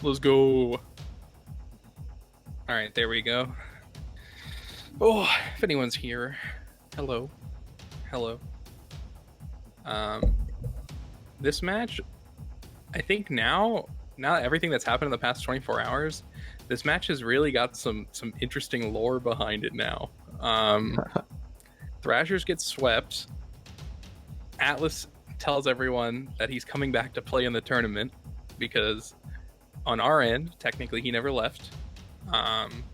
Let's go. All right, there we go. Oh, if anyone's here, hello, hello. Um, this match, I think now that everything that's happened in the past 24 hours, this match has really got some interesting lore behind it now. Thrashers get swept. Atlas tells everyone that he's coming back to play in the tournament because on our end, technically he never left. Um,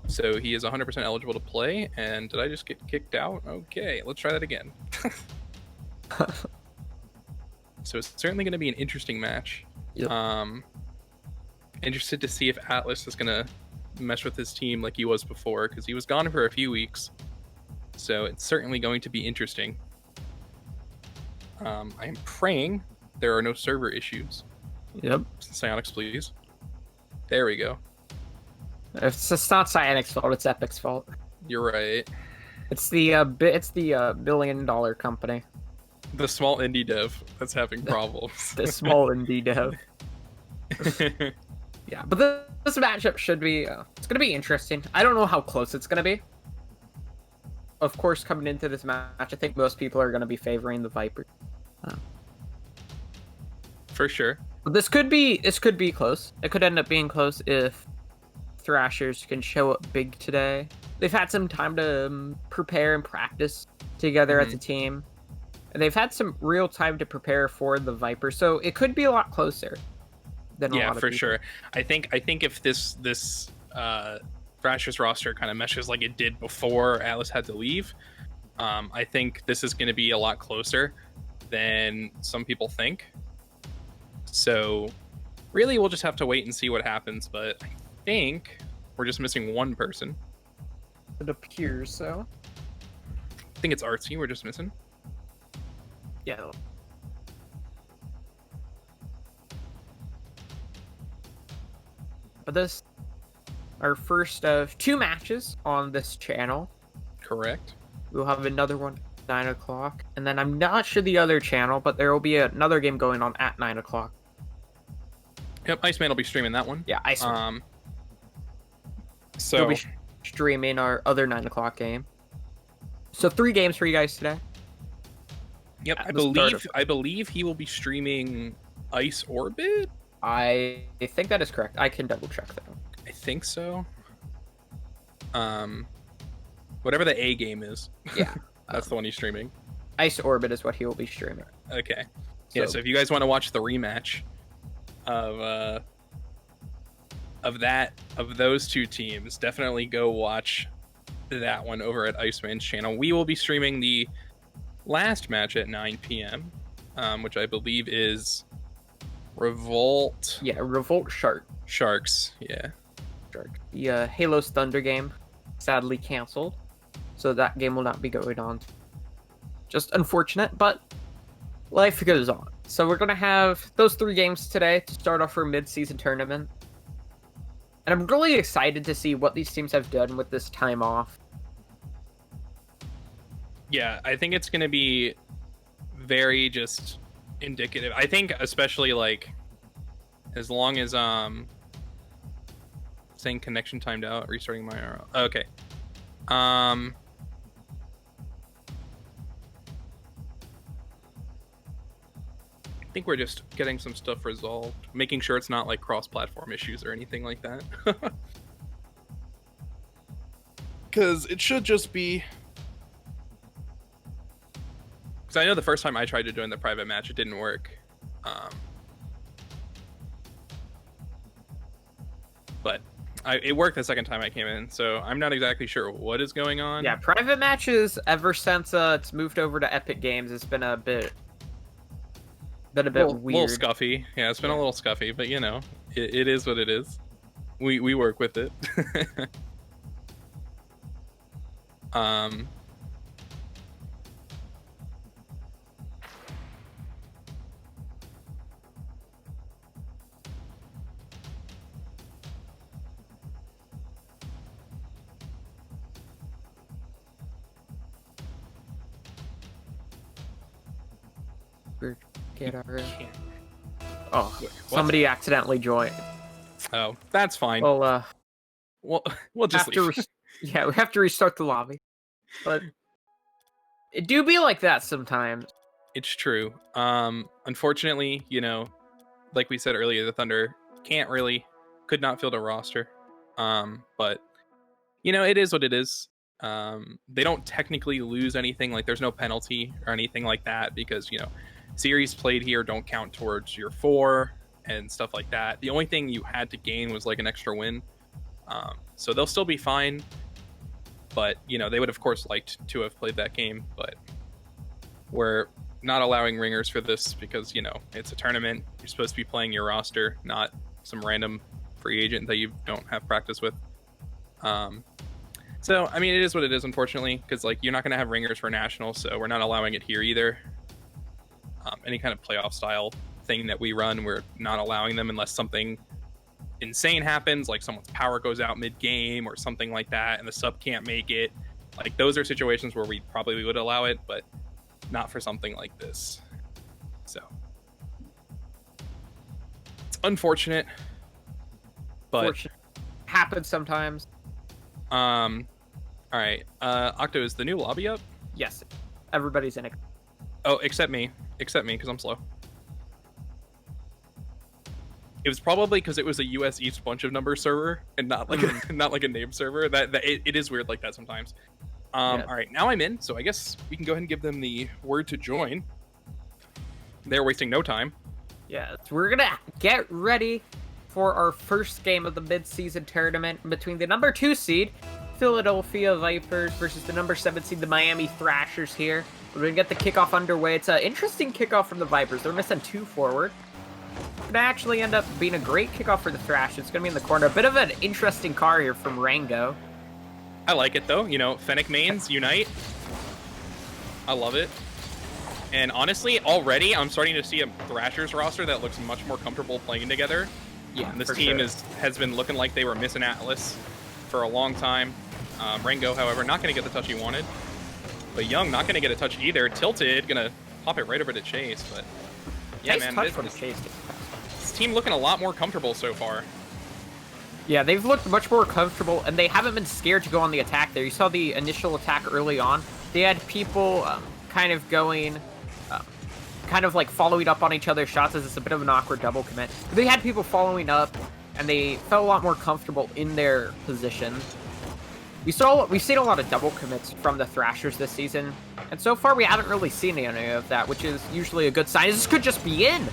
so he is 100% eligible to play. And did I just get kicked out? Okay, let's try that again. So it's certainly going to be an interesting match. Yep. Interested to see if Atlas is going to mesh with his team like he was before, because he was gone for a few weeks. So it's certainly going to be interesting. I am praying there are no server issues. Yep. Psionics, please. There we go. It's not Cyanix's fault. It's Epic's fault. You're right. It's the $1 billion company. The small indie dev that's having problems. The small indie dev. Yeah, but this matchup should be it's gonna be interesting. I don't know how close it's gonna be. Of course, coming into this match, I think most people are gonna be favoring the Viper. For sure. But this could be close. It could end up being close if Thrashers can show up big today. They've had some time to prepare and practice together as a team. And they've had some real time to prepare for the Viper, so it could be a lot closer than a lot of for people. sure. I think if this Thrashers roster kind of meshes like it did before Atlas had to leave, I think this is going to be a lot closer than some people think. So really, we'll just have to wait and see what happens. But I think we're just missing one person. It appears so. I think it's Artsy we're just missing. Yeah. But this, our first of 2 matches on this channel. Correct. We'll have another one at 9 o'clock. And then I'm not sure the other channel, but there will be another game going on at 9 o'clock. Yep, Iceman will be streaming that one. Yeah, Iceman. So he'll be streaming our other 9 o'clock game. So 3 games for you guys today. Yep, I believe he will be streaming Ice Orbit. I think that is correct. I can double check though. I think so. Whatever the A game is. Yeah, that's the one he's streaming. Ice Orbit is what he will be streaming. Okay. Yeah. So if you guys want to watch the rematch of those 2 teams, definitely go watch that one over at Iceman's channel. We will be streaming the last match at 9 p.m., which I believe is Revolt. Yeah, Revolt Sharks. Yeah. Shark. The Halo's Thunder game sadly canceled, so that game will not be going on. Just unfortunate, but life goes on. So we're gonna have those 3 games today to start off our mid-season tournament. And I'm really excited to see what these teams have done with this time off. Yeah, I think it's going to be very just indicative. I think especially like as long as saying connection timed out, restarting my RL. Okay. I think we're just getting some stuff resolved, making sure it's not like cross-platform issues or anything like that. Because it should just be. Because I know the first time I tried to join the private match, it didn't work. But it worked the second time I came in, so I'm not exactly sure what is going on. Yeah, private matches, ever since it's moved over to Epic Games, it's been a bit weird. A little scuffy. Yeah, it's been a little scuffy, but you know, it is what it is. We work with it. Get our Oh, What? somebody accidentally joined. Oh, that's fine. Well, We'll just have to leave. yeah, we have to restart the lobby. But it do be like that sometimes. It's true. Unfortunately, like we said earlier, the Thunder could not field a roster. But it is what it is. They don't technically lose anything. Like there's no penalty or anything like that because series played here don't count towards your 4 and stuff like that. The only thing you had to gain was like an extra win. So they'll still be fine. But they would of course liked to have played that game, but we're not allowing ringers for this because it's a tournament. You're supposed to be playing your roster, not some random free agent that you don't have practice with. So I mean, it is what it is, unfortunately, because like you're not going to have ringers for nationals, so we're not allowing it here either. Any kind of playoff style thing that we run, we're not allowing them unless something insane happens, like someone's power goes out mid-game or something like that, and the sub can't make it. Like those are situations where we probably would allow it, but not for something like this. So it's unfortunate, but Happens sometimes. All right. Octo, is the new lobby up? Yes, everybody's in it. Oh, except me because I'm slow. It was probably because it was a US East bunch of numbers server and not like not like a name server. That it is weird like that sometimes. All right, now I'm in, so I guess we can go ahead and give them the word to join. They're wasting no time. Yeah, so we're gonna get ready for our first game of the mid-season tournament between the number 2 seed, Philadelphia Vipers, versus the number 7 seed, the Miami Thrashers here. We're gonna get the kickoff underway. It's an interesting kickoff from the Vipers. They're missing 2 forward. It's gonna actually end up being a great kickoff for the Thrashers. It's gonna be in the corner. A bit of an interesting car here from Rango. I like it though, Fennec mains unite. I love it. And honestly, already I'm starting to see a Thrashers roster that looks much more comfortable playing together. Yeah, this team has been looking like they were missing Atlas for a long time. Rango, however, not going to get the touch he wanted. But Young not going to get a touch either. Tilted, going to pop it right over to Chase. But yeah, nice man, touch Chase. This team looking a lot more comfortable so far. Yeah, they've looked much more comfortable, and they haven't been scared to go on the attack there. You saw the initial attack early on. They had people kind of going, kind of like following up on each other's shots as it's a bit of an awkward double commit. But they had people following up, and they felt a lot more comfortable in their position. We've seen a lot of double commits from the Thrashers this season, and so far we haven't really seen any of that, which is usually a good sign. This could just be in.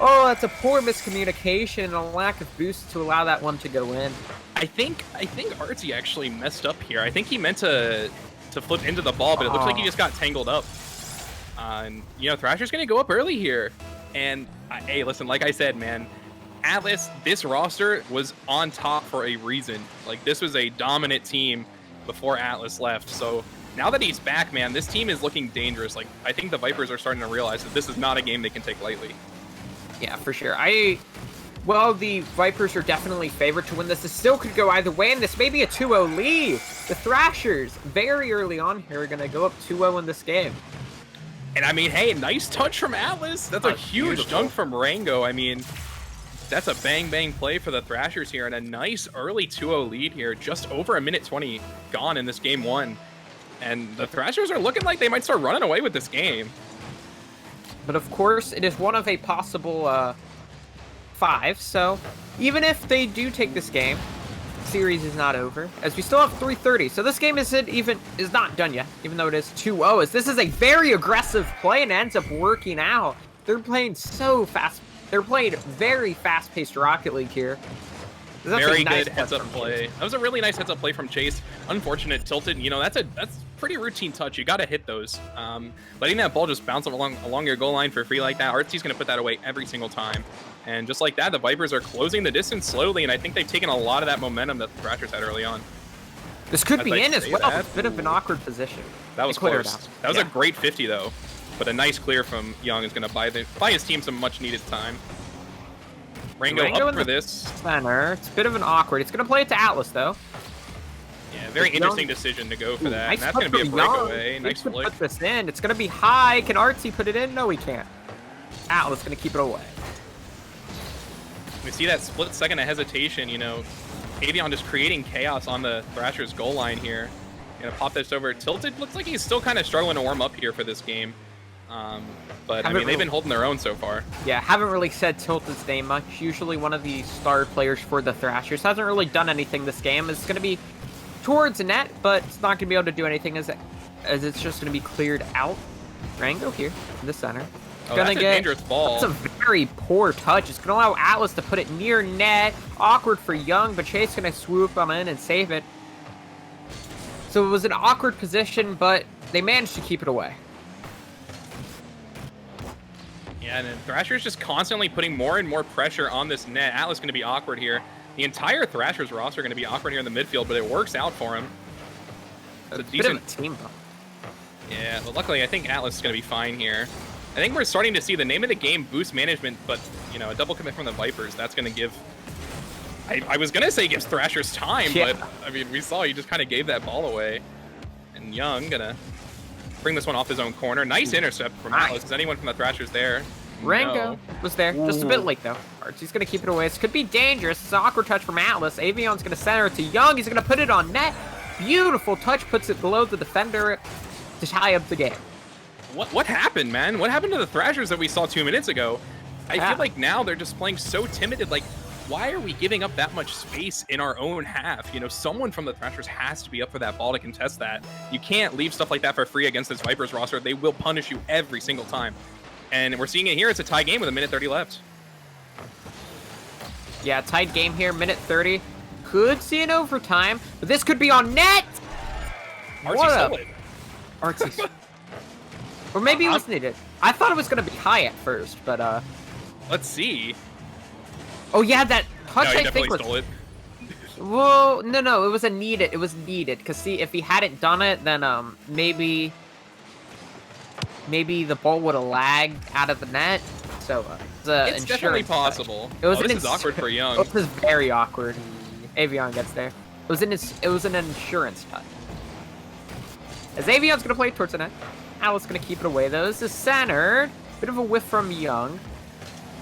Oh, that's a poor miscommunication and a lack of boost to allow that one to go in. I think Artsy actually messed up here. I think he meant to flip into the ball, but it looks like he just got tangled up. And Thrasher's gonna go up early here. And hey, listen, like I said, man, Atlas, this roster was on top for a reason. Like this was a dominant team before Atlas left. So now that he's back, man, this team is looking dangerous. Like I think the Vipers are starting to realize that this is not a game they can take lightly. Yeah, for sure. Well, the Vipers are definitely favored to win this. This still could go either way, and this may be a 2-0 lead. The Thrashers, very early on here, are going to go up 2-0 in this game. And I mean, hey, nice touch from Atlas. That's a huge dunk from Rango. I mean, that's a bang-bang play for the Thrashers here, and a nice early 2-0 lead here. Just over a minute 20 gone in this game 1. And the Thrashers are looking like they might start running away with this game. But of course, it is one of a possible 5, so even if they do take this game, the series is not over, as we still have 3:30. So this game is not done yet, even though it is 2-0, as this is a very aggressive play and ends up working out. They're playing so fast. They're playing very fast-paced Rocket League here. Very good heads-up play. That was a really nice heads-up play from Chase. Unfortunate tilted. That's pretty routine touch. You got to hit those. Letting that ball just bounce along your goal line for free like that, Artsy's going to put that away every single time. And just like that, the Vipers are closing the distance slowly, and I think they've taken a lot of that momentum that the Thrashers had early on. This could be in as well. It's a bit of an awkward position. That was close. That was a great 50, though. But a nice clear from Young is going to buy his team some much-needed time. Rango up for this. Center. It's a bit of an awkward. It's going to play it to Atlas, though. Yeah, very interesting decision to go for that. Nice, and that's going to be a breakaway. Nice flick. flick. Put this in. It's going to be high. Can Artsy put it in? No, he can't. Atlas going to keep it away. We see that split second of hesitation, you know, Avion just creating chaos on the Thrashers goal line here. Gonna pop this over. Tilted looks like he's still kind of struggling to warm up here for this game. But I mean, they've been holding their own so far. Yeah, haven't really said Tilted's name much. Usually one of the star players for the Thrashers. Hasn't really done anything this game. It's going to be towards the net, but it's not going to be able to do anything as it's just going to be cleared out. Rango here in the center. Oh, that's a dangerous ball. That's a very poor touch. It's going to allow Atlas to put it near net. Awkward for Young, but Chase going to swoop on in and save it. So it was an awkward position, but they managed to keep it away. Yeah, and then Thrasher's just constantly putting more and more pressure on this net. Atlas going to be awkward here. The entire Thrashers roster going to be awkward here in the midfield, but it works out for him. It's a decent team, though. Yeah, but luckily I think Atlas is going to be fine here. I think we're starting to see the name of the game boost management, but, you know, a double commit from the Vipers, that's going to give... I was going to say gives Thrashers time, yeah. But, I mean, we saw he just kind of gave that ball away. And Young going to bring this one off his own corner. Nice intercept from Atlas. Is anyone from the Thrashers there? Rango was there. Just a bit late, though. Archie's going to keep it away. This could be dangerous. It's an awkward touch from Atlas. Avion's going to center it to Young. He's going to put it on net. Beautiful touch. Puts it below the defender to tie up the game. What happened, man? What happened to the Thrashers that we saw 2 minutes ago? I feel like now they're just playing so timid. Like, why are we giving up that much space in our own half? You know, someone from the Thrashers has to be up for that ball to contest that. You can't leave stuff like that for free against this Vipers roster. They will punish you every single time. And we're seeing it here. It's a tie game with 1:30 left. Yeah, tied game here, 1:30. Could see an overtime, but this could be on net. Archie stole it. Archie. Or maybe it was needed. I thought it was going to be high at first, but let's see. Oh yeah, that touch No, he I think was... stole it. Well, no, it was a needed. It was needed because see, if he hadn't done it, then maybe the ball would have lagged out of the net. So it's definitely possible. Touch. It was this is awkward for Young. It was very awkward. Avion gets there. It was an insurance touch. As Avion's gonna play it towards the net. Atlas gonna keep it away though. This is centered. Bit of a whiff from Young.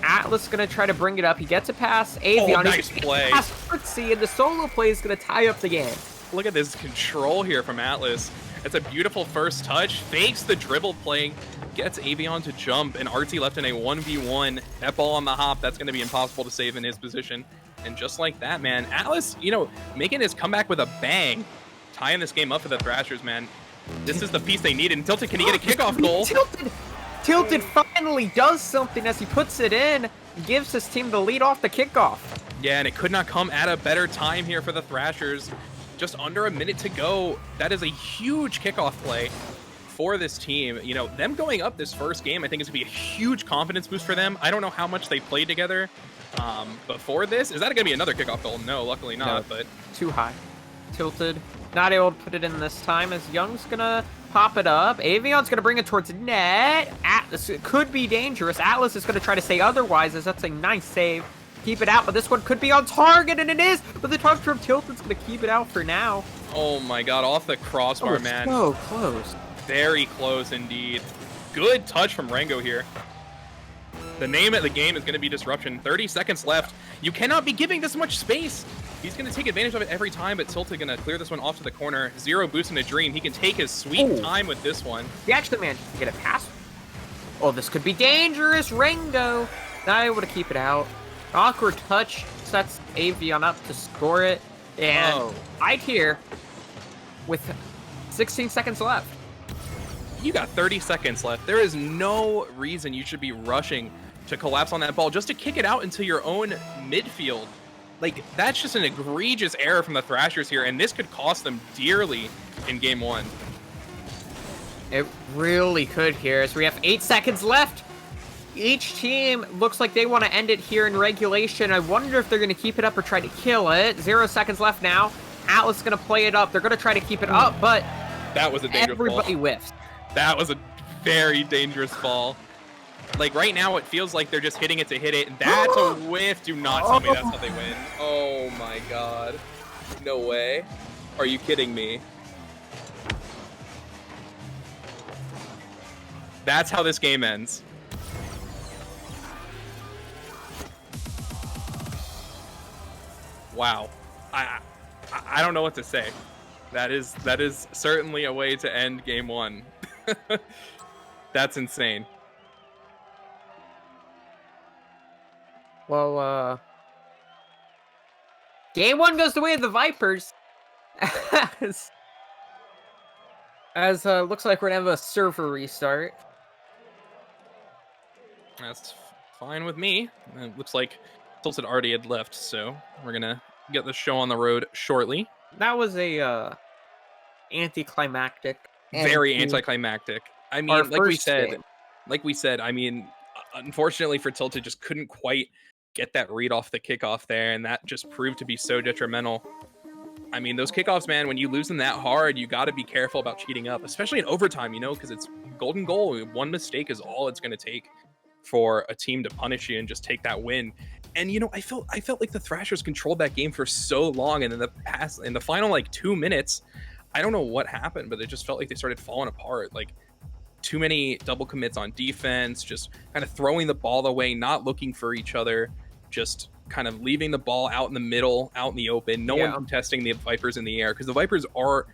Atlas gonna try to bring it up. He gets a pass. Avion. Oh, nice play. Pass Fritzy, and the solo play is gonna tie up the game. Look at this control here from Atlas. It's a beautiful first touch. Fakes the dribble play. Gets Avion to jump. And Artsy left in a 1v1. That ball on the hop. That's going to be impossible to save in his position. And just like that, man, Atlas, you know, making his comeback with a bang. Tying this game up for the Thrashers, man. This is the piece they needed. And Tilted, can he get a kickoff goal? Tilted finally does something as he puts it in. Gives his team the lead off the kickoff. Yeah, and it could not come at a better time here for the Thrashers. Just under a minute to go. That is a huge kickoff play for this team. You know, them going up this first game, I think is going to be a huge confidence boost for them. I don't know how much they played together before this. Is that going to be another kickoff goal? No, luckily not. No, but too high. Tilted. Not able to put it in this time as Young's going to pop it up. Avion's going to bring it towards net. Atlas, it could be dangerous. Atlas is going to try to say otherwise as that's a nice save. Keep it out, but this one could be on target, and it is. But the touch from Tilted's going to keep it out for now. Oh my god, off the crossbar, man. So close. Very close indeed. Good touch from Rango here. The name of the game is going to be Disruption. 30 seconds left. You cannot be giving this much space. He's going to take advantage of it every time, but Tilted going to clear this one off to the corner. Zero boost in a dream. He can take his sweet time with this one. He actually managed to get a pass. Oh, this could be dangerous. Rango not able to keep it out. Awkward touch sets Avion up to score it. And right here with 16 seconds left. You got 30 seconds left. There is no reason you should be rushing to collapse on that ball just to kick it out into your own midfield. Like, that's just an egregious error from the Thrashers here, and this could cost them dearly in game one. It really could here, as we have 8 seconds left. Each team looks like they want to end it here in regulation. I wonder if they're going to keep it up or try to kill it. 0 seconds left now. Atlas is going to play it up. They're going to try to keep it up, but that was a dangerous everybody ball. Whiffs. That was a very dangerous ball. Like, right now, it feels like they're just hitting it to hit it. That's a whiff. Do not tell me that's how they win. Oh, my God. No way. Are you kidding me? That's how this game ends. Wow. I don't know what to say. That is certainly a way to end game 1. That's insane. Well, game 1 goes the way of the Vipers. As looks like we're gonna have a server restart. That's fine with me. It looks like Tilted already had left, so we're gonna get the show on the road shortly. That was a anticlimactic. Very end to anticlimactic. I our mean, like we first said, game. I mean, unfortunately for Tilted, just couldn't quite get that read off the kickoff there, and that just proved to be so detrimental. I mean, those kickoffs, man, when you lose them that hard, you got to be careful about cheating up, especially in overtime, you know, because it's golden goal. One mistake is all it's going to take for a team to punish you and just take that win. And you know, I felt like the Thrashers controlled that game for so long, and in the final like 2 minutes, I don't know what happened, but it just felt like they started falling apart. Like too many double commits on defense, just kind of throwing the ball away, not looking for each other, just kind of leaving the ball out in the middle, out in the open. No one contesting the Vipers in the air, because the Vipers are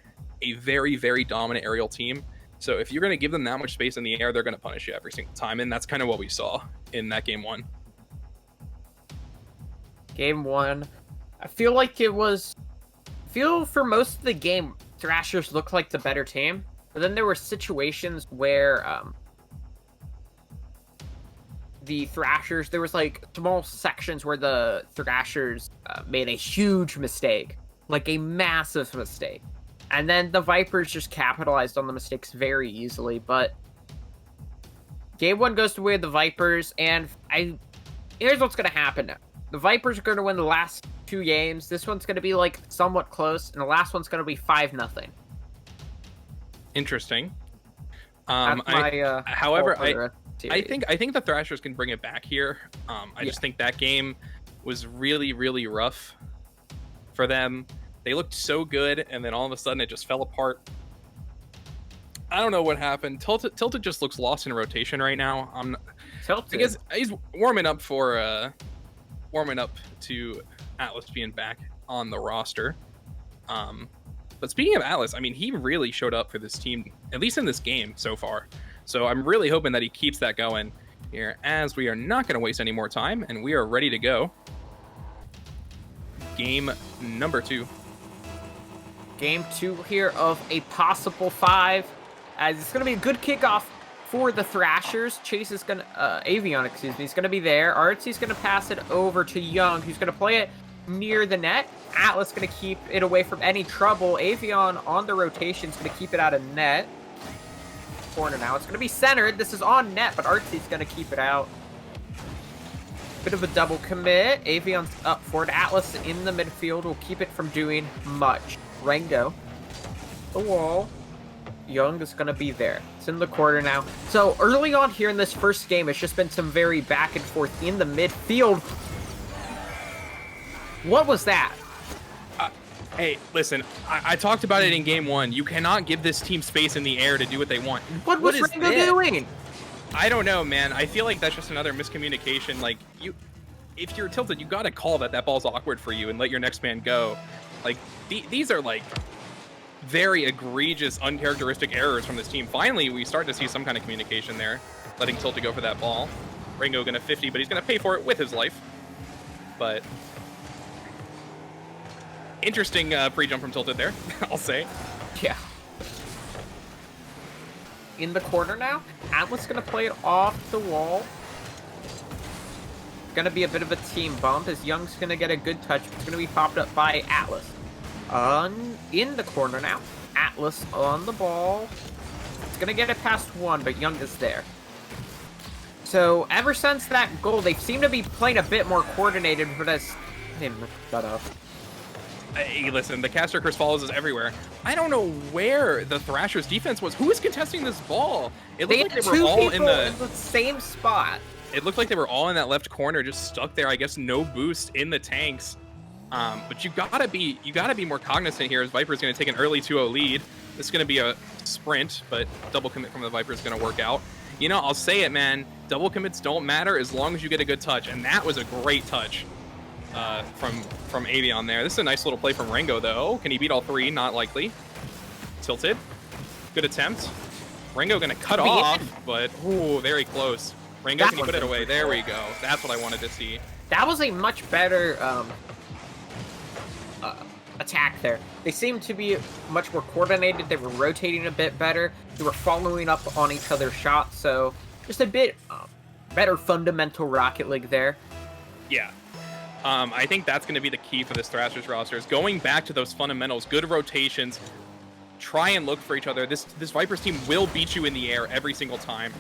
a very, very dominant aerial team. So if you're going to give them that much space in the air, they're going to punish you every single time. And that's kind of what we saw in that game 1. Game 1. I feel like for most of the game, Thrashers looked like the better team. But then there were situations where the Thrashers, there was like small sections where the Thrashers made a huge mistake. Like a massive mistake. And then the Vipers just capitalized on the mistakes very easily. But game 1 goes the way of the Vipers, and here's what's going to happen now. The Vipers are going to win the last 2 games. This one's going to be like somewhat close, and the last one's going to be 5-0. Interesting. However, I think the Thrashers can bring it back here. I just think that game was really, really rough for them. They looked so good, and then all of a sudden it just fell apart. I don't know what happened. Tilted just looks lost in rotation right now. I guess he's warming up to Atlas being back on the roster. But speaking of Atlas, I mean, he really showed up for this team, at least in this game so far. So I'm really hoping that he keeps that going here, as we are not going to waste any more time, and we are ready to go. Game number 2. Game 2 here of a possible 5. As it's going to be a good kickoff for the Thrashers. Chase is going to, Avion, excuse me, is going to be there. Artsy's going to pass it over to Young, who's going to play it near the net. Atlas going to keep it away from any trouble. Avion on the rotation is going to keep it out of net. Corner now. It's going to be centered. This is on net, but Artsy's going to keep it out. Bit of a double commit. Avion's up for it. Atlas in the midfield will keep it from doing much. Rango. The wall. Young is going to be there. It's in the corner now. So early on here in this first game, it's just been some very back and forth in the midfield. What was that? Hey, listen, I talked about it in game 1. You cannot give this team space in the air to do what they want. What was Rango doing? I don't know, man. I feel like that's just another miscommunication. Like, if you're Tilted, you gotta call that ball's awkward for you and let your next man go. Like, these are like very egregious, uncharacteristic errors from this team. Finally, we start to see some kind of communication there, letting Tilted go for that ball. Rango gonna 50, but he's gonna pay for it with his life. But interesting pre-jump from Tilted there, I'll say. Yeah. In the corner now. Atlas gonna play it off the wall. Gonna be a bit of a team bump as Young's gonna get a good touch. It's gonna be popped up by Atlas. In the corner now. Atlas on the ball. It's gonna get it past 1, but Young is there. So ever since that goal, they seem to be playing a bit more coordinated for this. Shut up. Hey, listen, the caster curse follows us everywhere. I don't know where the Thrashers defense was. Who was contesting this ball? It looked like they were all in the same spot. It looked like they were all in that left corner, just stuck there. I guess no boost in the tanks. But you gotta be more cognizant here, as Viper's gonna take an early 2-0 lead. This is gonna be a sprint, but double commit from the Viper is gonna work out. You know, I'll say it, man. Double commits don't matter as long as you get a good touch, and that was a great touch. from Avion there. This is a nice little play from Rango, though. Can he beat all three? Not likely. Tilted. Good attempt. Rango going to cut off, but ooh, very close. Rango, can you put it away? There we go. That's what I wanted to see. That was a much better attack there. They seemed to be much more coordinated. They were rotating a bit better. They were following up on each other's shots. So just a bit better fundamental Rocket League there. Yeah. I think that's going to be the key for this Thrashers roster is going back to those fundamentals, good rotations, try and look for each other. This Vipers team will beat you in the air every single time.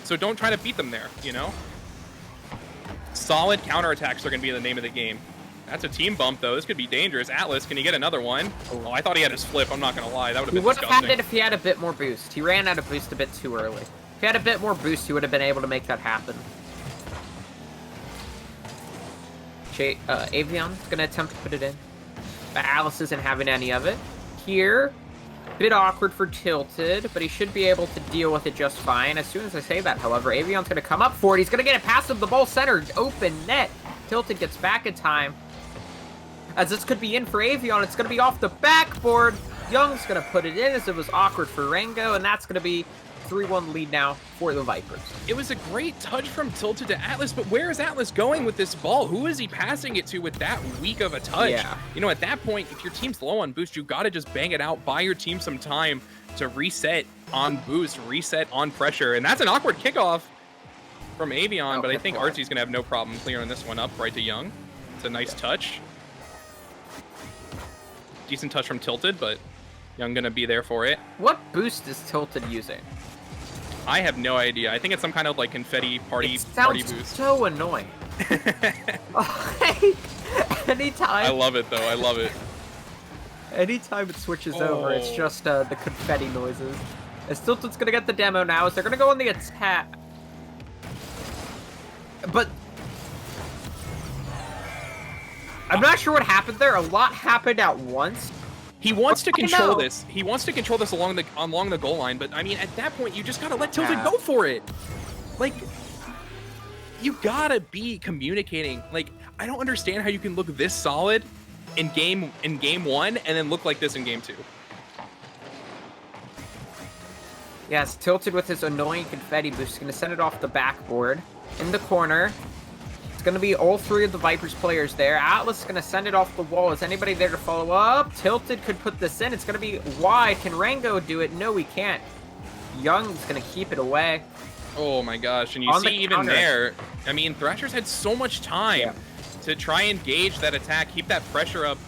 So don't try to beat them there, you know? Solid counterattacks are going to be the name of the game. That's a team bump, though. This could be dangerous. Atlas, can he get another one? Oh, I thought he had his flip. I'm not going to lie. That would have been disgusting. He would have had it if he had a bit more boost. He ran out of boost a bit too early. If he had a bit more boost, he would have been able to make that happen. Avion's going to attempt to put it in. But Alice isn't having any of it. Here, a bit awkward for Tilted, but he should be able to deal with it just fine. As soon as I say that, however, Avion's going to come up for it. He's going to get it past him, the ball centered, open net. Tilted gets back in time. As this could be in for Avion, it's going to be off the backboard. Young's going to put it in as it was awkward for Rango, and that's going to be 3-1 lead now for the Vipers. It was a great touch from Tilted to Atlas, but where is Atlas going with this ball? Who is he passing it to with that weak of a touch? Yeah. You know, at that point, if your team's low on boost, you got to just bang it out, buy your team some time to reset on boost, reset on pressure, and that's an awkward kickoff from Avion, but I think Artsy's going to have no problem clearing this one up right to Young. It's a nice touch. Decent touch from Tilted, but Young going to be there for it. What boost is Tilted using? I have no idea. I think it's some kind of like confetti party boost. So annoying. Anytime. I love it though. I love it. Anytime it switches over, it's just the confetti noises. As Tilted's gonna get the demo now, as they're gonna go on the attack. But I'm not sure what happened there. A lot happened at once. He wants to control this. He wants to control this along the goal line, but I mean, at that point, you just gotta let Tilted go for it. Like, you gotta be communicating. Like, I don't understand how you can look this solid in game one and then look like this in game two. Yes, Tilted with his annoying confetti boost is gonna send it off the backboard in the corner. It's going to be all three of the Vipers players there. Atlas is going to send it off the wall. Is anybody there to follow up? Tilted could put this in. It's going to be wide. Can Rango do it? No, he can't. Young's going to keep it away. Oh my gosh. And you see even there, I mean, Thrashers had so much time to try and gauge that attack, keep that pressure up.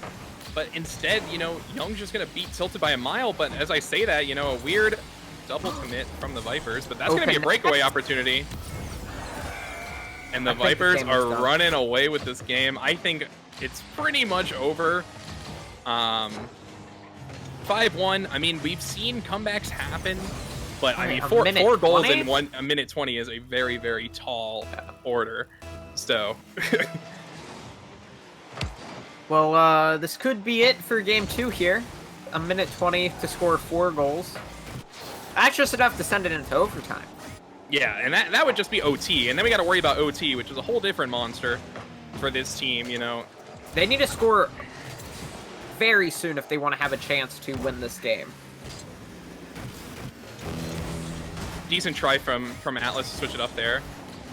But instead, you know, Young's just going to beat Tilted by a mile. But as I say that, you know, a weird double commit from the Vipers. But that's going to be a breakaway opportunity. And the Vipers are running away with this game. I think it's pretty much over. 5-1. I mean, we've seen comebacks happen, but I mean, four goals in a minute 20 is a very, very tall order. So. Well, this could be it for game 2 here. A minute 20 to score 4 goals. That's just enough to send it into overtime. Yeah, and that would just be OT, and then we got to worry about OT, which is a whole different monster for this team, you know. They need to score very soon if they want to have a chance to win this game. Decent try from Atlas to switch it up there.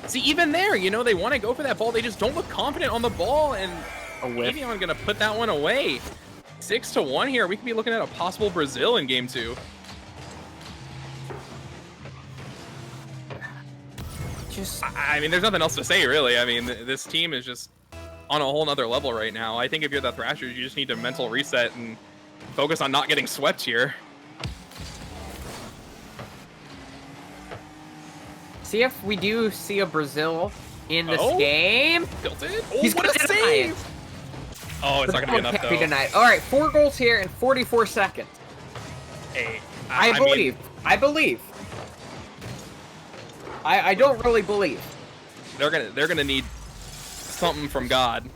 See, even there, you know, they want to go for that ball. They just don't look confident on the ball, and maybe I'm going to put that one away. 6-1 here. We could be looking at a possible Brazil in game 2. I mean, there's nothing else to say, really. I mean, this team is just on a whole nother level right now. I think if you're the Thrashers, you just need to mental reset and focus on not getting swept here. See if we do see a Brazil in this game. Tilted. Oh, he's what a save! Oh, it's not going to be enough, though. Denied. All right, 4 goals here in 44 seconds. Hey, I believe. I don't really believe. They're gonna need something from God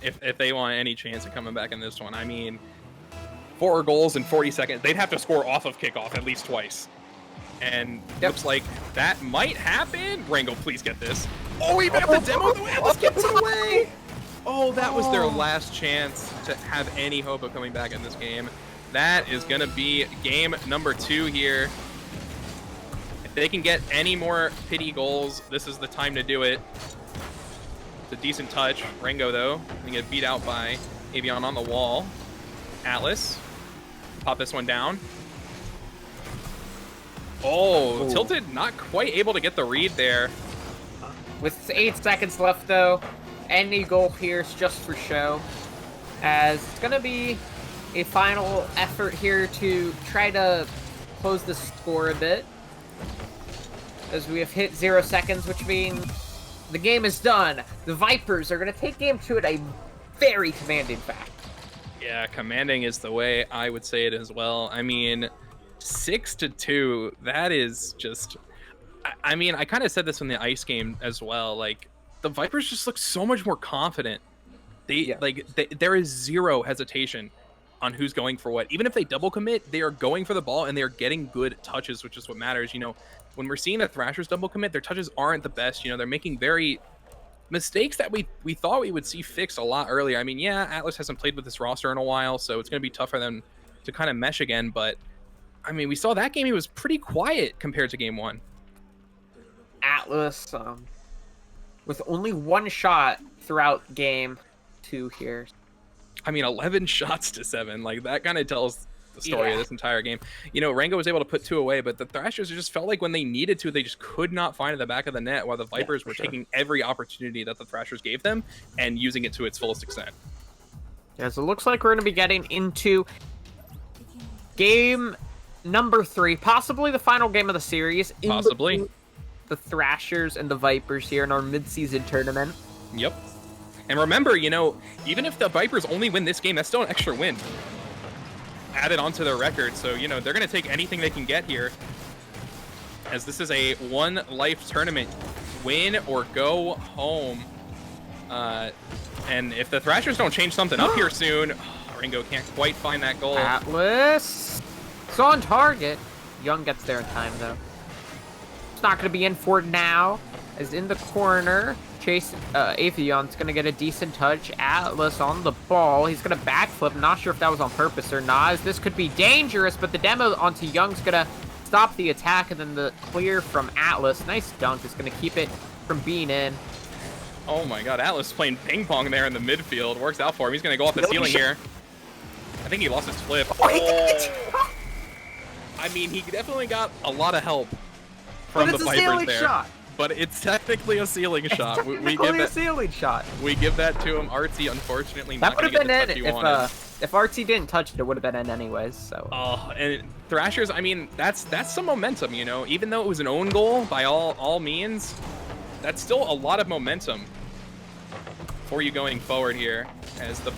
if they want any chance of coming back in this one. I mean, 4 goals in 40 seconds. They'd have to score off of kickoff at least twice. And looks like that might happen. Rango, please get this. Oh, even up the demo, the way Atlas gets it away. Oh, that was their last chance to have any hope of coming back in this game. That is going to be game number 2 here. If they can get any more pity goals, this is the time to do it. It's a decent touch. Rengo, though, going to get beat out by Avion on the wall. Atlas, pop this one down. Oh, Tilted not quite able to get the read there. With 8 seconds left, though, any goal here is just for show, as it's going to be a final effort here to try to close the score a bit, as we have hit 0 seconds, which means the game is done. The Vipers are going to take game 2 at a very commanding fact. Yeah, commanding is the way I would say it as well. I mean, 6-2, that is just... I mean, I kind of said this in the ice game as well. Like, the Vipers just look so much more confident. There is zero hesitation on who's going for what. Even if they double commit, they are going for the ball and they are getting good touches, which is what matters. You know, when we're seeing the Thrashers double commit, their touches aren't the best. You know, they're making very mistakes that we thought we would see fixed a lot earlier. I mean, yeah, Atlas hasn't played with this roster in a while, so it's going to be tough for them to kind of mesh again. But I mean, we saw that game; he was pretty quiet compared to game 1. Atlas, with only 1 shot throughout game 2 here. I mean, 11 shots to 7. Like, that kind of tells the story of this entire game. You know, Rengo was able to put 2 away, but the Thrashers just felt like when they needed to, they just could not find the back of the net, while the Vipers were taking every opportunity that the Thrashers gave them and using it to its fullest extent. Yeah, so it looks like we're going to be getting into game number 3, possibly the final game of the series. Possibly. The Thrashers and the Vipers here in our mid-season tournament. Yep. And remember, you know, even if the Vipers only win this game, that's still an extra win added onto their record. So, you know, they're going to take anything they can get here, as this is a one-life tournament. Win or go home. And if the Thrashers don't change something up here soon, Ringo can't quite find that goal. Atlas. It's on target. Young gets there in time, though. It's not going to be in for now, as in the corner, Chase Avion's going to get a decent touch. Atlas on the ball. He's going to backflip. Not sure if that was on purpose or not, as this could be dangerous, but the demo onto Young's going to stop the attack, and then the clear from Atlas. Nice dunk is going to keep it from being in. Oh my god, Atlas playing ping pong there in the midfield. Works out for him. He's going to go off the ceiling here. I think he lost his flip. Oh. I mean, he definitely got a lot of help from the Vipers there. Shot. But it's technically a ceiling shot. We give a ceiling shot. We give that to him. Artsy, unfortunately, that not going to get the touch he wanted. If Artsy didn't touch it, it would have been in anyways. So. Oh, and Thrashers, I mean, that's some momentum, you know. Even though it was an own goal by all means, that's still a lot of momentum for you going forward here. As the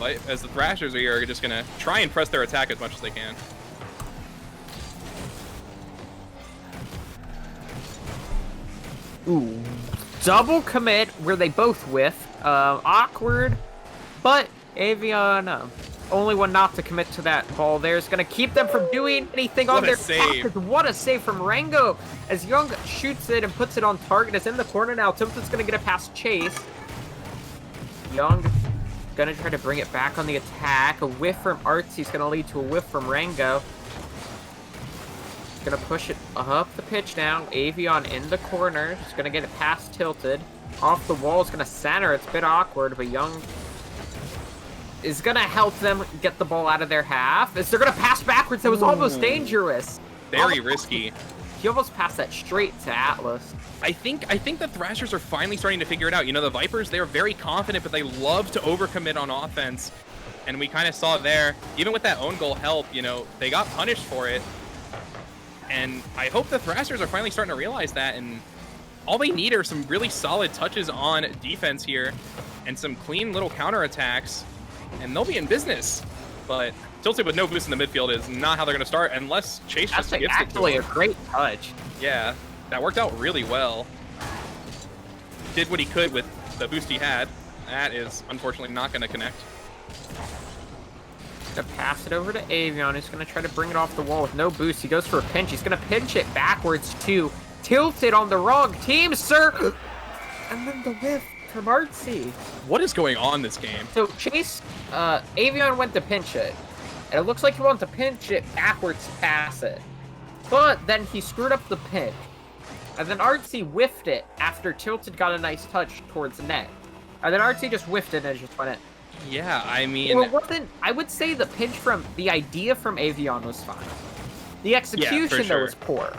Thrashers are here, are just going to try and press their attack as much as they can. Ooh, double commit where they both whiff. Awkward, but Avion, only one not to commit to that ball there, is going to keep them from doing anything on their save. What a save from Rengo, as Young shoots it and puts it on target. It's in the corner now. Tilted's going to get it past Chase. Young going to try to bring it back on the attack. A whiff from Artsy is going to lead to a whiff from Rengo. Gonna push it up the pitch now. Avion in the corner. Just gonna get it past Tilted. Off the wall. It's gonna center. It's a bit awkward, but Young is gonna help them get the ball out of their half. As they're gonna pass backwards. That was almost dangerous. Very risky. He almost passed that straight to Atlas. I think the Thrashers are finally starting to figure it out. You know, the Vipers, they're very confident, but they love to overcommit on offense. And we kind of saw there, even with that own goal help, you know, they got punished for it. And I hope the Thrashers are finally starting to realize that, and all they need are some really solid touches on defense here and some clean little counterattacks, and they'll be in business. But Tilted with no boost in the midfield is not how they're going to start unless Chase just gives it to him. That's actually a great touch. Yeah, that worked out really well. Did what he could with the boost he had. That is unfortunately not going to connect. To pass it over to Avion. He's going to try to bring it off the wall with no boost. He goes for a pinch. He's going to pinch it backwards to Tilted on the wrong team, sir. And then the whiff. from Artsy. What is going on this game? So Chase, Avion went to pinch it, and it looks like he wanted to pinch it backwards to pass it. But then he screwed up the pinch. And then Artsy whiffed it after Tilted got a nice touch towards the net. And then Artsy just whiffed it and it just went in. Yeah, I mean... Well, it wasn't, I would say the pinch from, the idea from Avion was fine. The execution, though, was poor.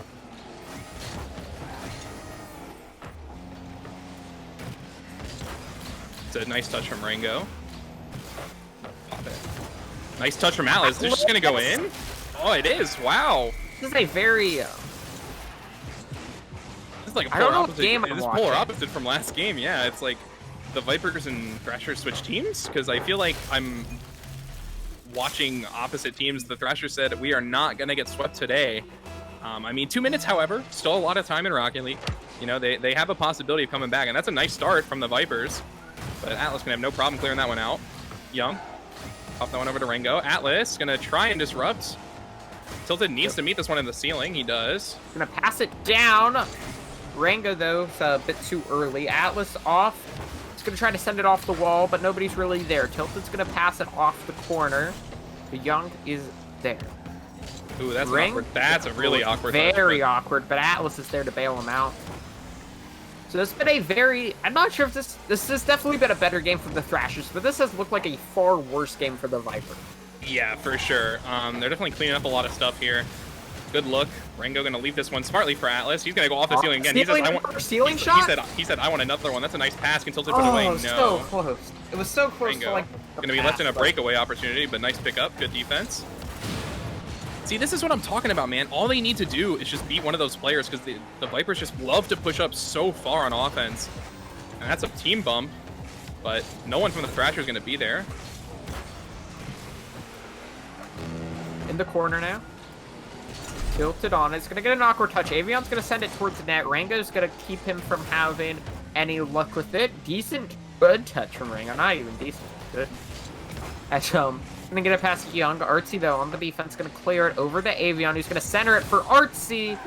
It's a nice touch from Rango. Pop it. Nice touch from Atlas. They're just going to go in? Oh, it is. Wow. This is a very... This is like a I don't polar know what opposite. game I'm This is watching. polar opposite from last game. Yeah, it's like the Vipers and Thrashers switch teams because I feel like I'm watching opposite teams. The Thrashers said we are not going to get swept today. I mean, 2 minutes, however, still a lot of time in Rocket League. You know, they have a possibility of coming back, and that's a nice start from the Vipers. But Atlas can have no problem clearing that one out. Young, pop that one over to Rango. Atlas gonna try and disrupt. Tilted needs to meet this one in the ceiling. He does. Gonna pass it down. Rango, though, is a bit too early. Atlas off. He's gonna try to send it off the wall, but nobody's really there. Tilted's gonna pass it off the corner. The Young is there. Ooh, that's awkward. That's a really awkward. Very awkward, but Atlas is there to bail him out. So this has been a very... I'm not sure if this has definitely been a better game for the Thrashers, but this has looked like a far worse game for the Vipers. Yeah, for sure. They're definitely cleaning up a lot of stuff here. Good look. Rango gonna leave this one smartly for Atlas. He's gonna go off the ceiling again. Ceiling shot? He said, I want another one. That's a nice pass. Can Tilted put away? No. So close. It was so close Rango to like... gonna be left in a breakaway opportunity, but nice pickup. Good defense. See, this is what I'm talking about, man. All they need to do is just beat one of those players because the Vipers just love to push up so far on offense. And that's a team bump, but no one from the Thrashers is going to be there. In the corner now. Tilted on. It's going to get an awkward touch. Avion's going to send it towards the net. Rango's going to keep him from having any luck with it. Decent, good touch from Rango. Not even decent. Good. As, gonna get it past Young. Artsy, though, on the defense, gonna clear it over to Avion, who's gonna center it for Artsy.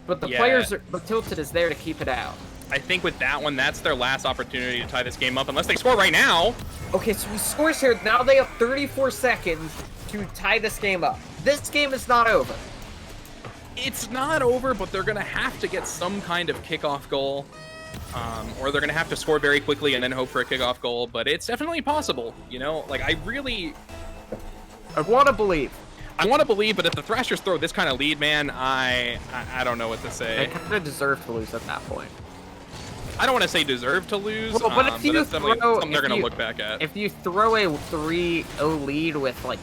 But the players are, but Tilted is there to keep it out. I think with that one, that's their last opportunity to tie this game up, unless they score right now. Okay, so he scores here. Now they have 34 seconds to tie this game up. This game is not over. It's not over, but they're gonna have to get some kind of kickoff goal. Or they're going to have to score very quickly and then hope for a kickoff goal, but it's definitely possible, you know? Like, I want to believe. I want to believe, but if the Thrashers throw this kind of lead, man, I don't know what to say. They kind of deserve to lose at that point. I don't want to say deserve to lose, well, but if you that's definitely something they're going to you, look back at. If you throw a 3-0 lead with, like,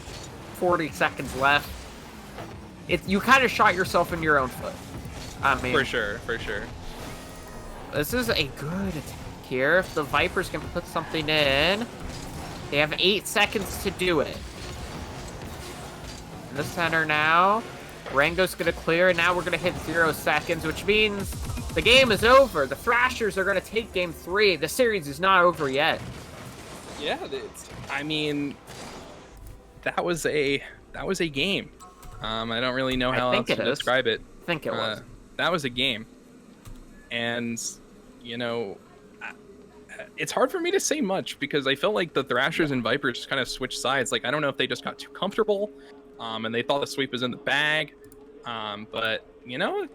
40 seconds left, you kind of shot yourself in your own foot. I mean... For sure, for sure. This is a good attack here. If the Vipers can put something in, they have 8 seconds to do it. In the center now. Rango's going to clear, and now we're going to hit 0 seconds, which means the game is over. The Thrashers are going to take game 3. The series is not over yet. Yeah, I mean, that was a game. I don't really know how else to describe it. I think it was. That was a game. And, you know, it's hard for me to say much because I felt like the Thrashers and Vipers just kind of switched sides. Like, I don't know if they just got too comfortable and they thought the sweep was in the bag. But, you know,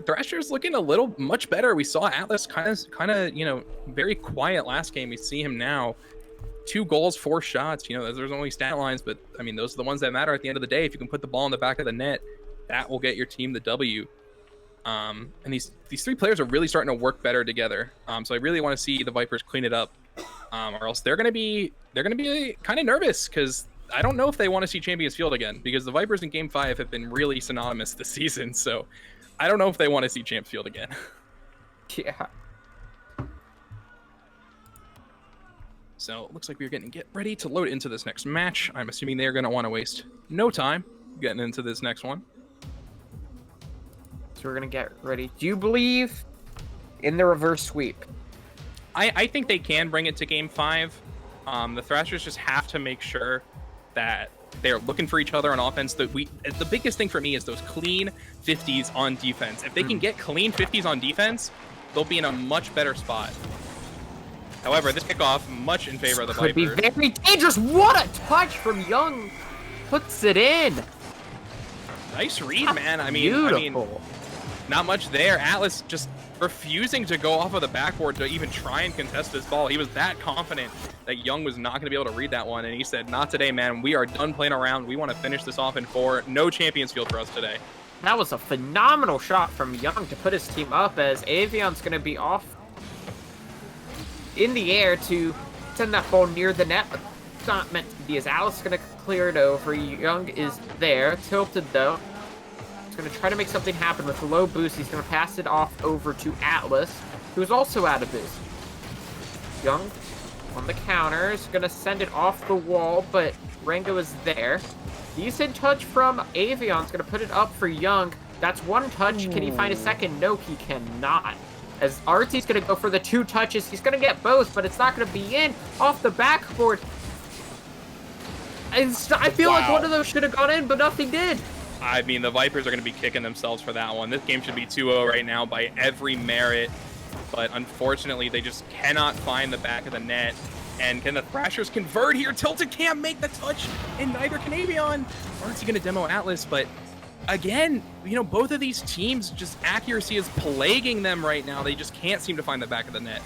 Thrashers looking a little much better. We saw Atlas kind of, you know, very quiet last game. We see him now. 2 goals, 4 shots. You know, there's only stat lines, but, I mean, those are the ones that matter at the end of the day. If you can put the ball in the back of the net, that will get your team the W. And these 3 players are really starting to work better together. So I really want to see the Vipers clean it up, or else they're gonna be kind of nervous because I don't know if they want to see Champions Field again because the Vipers in Game 5 have been really synonymous this season. So I don't know if they want to see Champs Field again. Yeah. So it looks like we're getting ready to load into this next match. I'm assuming they're gonna want to waste no time getting into this next one. So we're going to get ready. Do you believe in the reverse sweep? I think they can bring it to Game 5. The Thrashers just have to make sure that they're looking for each other on offense. The biggest thing for me is those clean 50s on defense. If they can get clean 50s on defense, they'll be in a much better spot. However, this kickoff much in favor of the Could be Vipers. very dangerous. What a touch from Young. Puts it in. Nice read, man. I mean, Beautiful. not much there. Atlas just refusing to go off of the backboard to even try and contest this ball. He was that confident that Young was not going to be able to read that one, and he said, not today, man. We are done playing around. We want to finish this off in 4. No Champions Field for us today. That was a phenomenal shot from Young to put his team up, as Avion's going to be off in the air to send that ball near the net. It's not meant to be, as Alice is going to clear it over. Young is there, tilted though. He's going to try to make something happen with a low boost. He's going to pass it off over to Atlas, who's also out of boost. Young on the counter is going to send it off the wall, but Rango is there. Decent touch from Avion's going to put it up for Young. That's one touch. Can he find a second? No, he cannot. As Artsy's going to go for the 2 touches. He's going to get both, but it's not going to be in. Off the backboard. I feel like one of those should have gone in, but nothing did. I mean, the Vipers are going to be kicking themselves for that one. This game should be 2-0 right now by every merit, but unfortunately, they just cannot find the back of the net. And can the Thrashers convert here? Tilted can't make the touch, and neither can Avion. Artsy going to demo Atlas, but again, you know, both of these teams, just accuracy is plaguing them right now. They just can't seem to find the back of the net.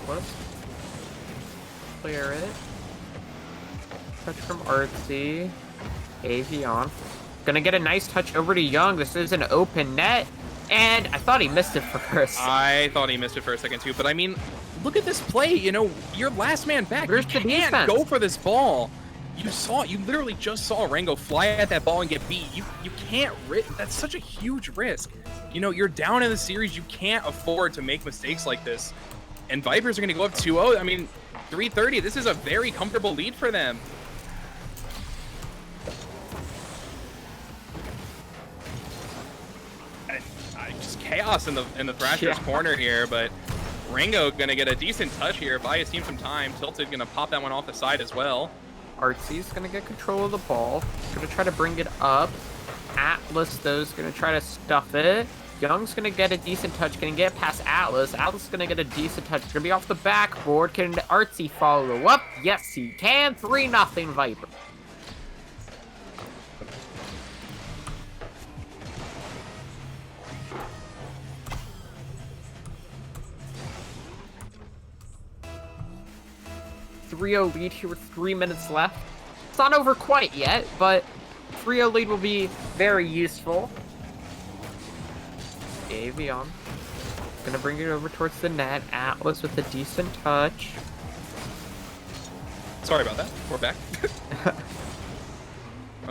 What? Clear it. Touch from Artsy. Avion. Gonna get a nice touch over to Young. This is an open net. And I thought he missed it first. I thought he missed it for a second too, but I mean, look at this play. You know, you're last man back. Where's You the can't defense? go for this ball. You literally just saw Rango fly at that ball and get beat. You can't that's such a huge risk. You know, you're down in the series. You can't afford to make mistakes like this. And Vipers are going to go up 2-0. I mean, 3:30. This is a very comfortable lead for them. Just chaos in the Thrashers corner here, but Rango gonna get a decent touch here, buy his team some time. Tilted gonna pop that one off the side as well. Artsy's gonna get control of the ball. Gonna try to bring it up. Atlas, though, is gonna try to stuff it. Young's gonna get a decent touch. Gonna get past Atlas. Atlas is gonna get a decent touch. Gonna be off the backboard. Can Artsy follow up? Yes, he can. 3-0 Viper. .3-0 lead here with 3 minutes left. It's not over quite yet, but 3-0 lead will be very useful. Avion gonna bring it over towards the net. Atlas with a decent touch. Sorry about that. We're back. That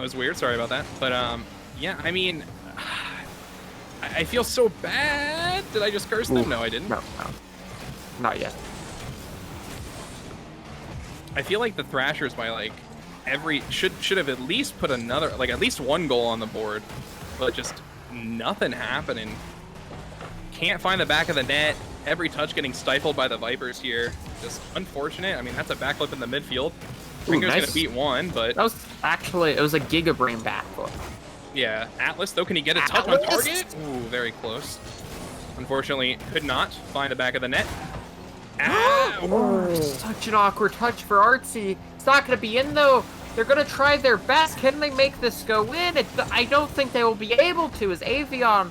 was weird. Sorry about that. But yeah, I mean, I feel so bad. Did I just curse them? No, I didn't. No, not yet. I feel like the Thrashers by like should have at least put another, like at least one goal on the board, but just nothing happening. Can't find the back of the net. Every touch getting stifled by the Vipers here. Just unfortunate. I mean, that's a backflip in the midfield. Ringo's nice. gonna beat one, but That was actually, it was a Giga Brain backflip. yeah. Atlas though, can he get a touch on target? Ooh, very close. Unfortunately, could not find the back of the net. Such an awkward touch for Artsy. It's not going to be in, though. They're going to try their best. Can they make this go in? I don't think they will be able to, as Avion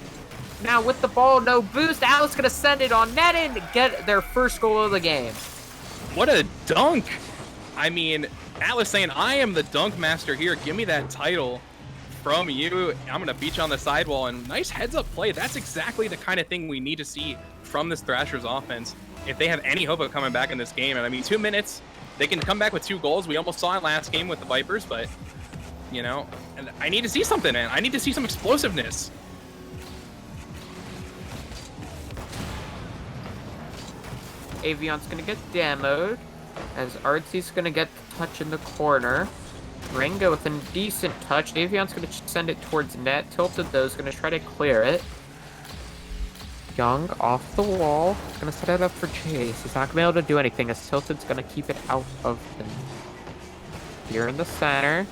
now with the ball, no boost. Alice going to send it on net in to get their first goal of the game. What a dunk! I mean, Atlas saying, I am the dunk master here. Give me that title from you. I'm going to beat you on the sidewall. And nice heads-up play. That's exactly the kind of thing we need to see from this Thrashers offense if they have any hope of coming back in this game. And I mean, 2 minutes, they can come back with 2 goals. We almost saw it last game with the Vipers, but, you know, and I need to see something, man. I need to see some explosiveness. Avion's going to get demoed, as Artsy's going to get the touch in the corner. Ringo with a decent touch. Avion's going to send it towards net. Tilted, though, is going to try to clear it. Young off the wall. He's going to set it up for Chase. He's not going to be able to do anything, as Tilted's going to keep it out of him. Here in the center.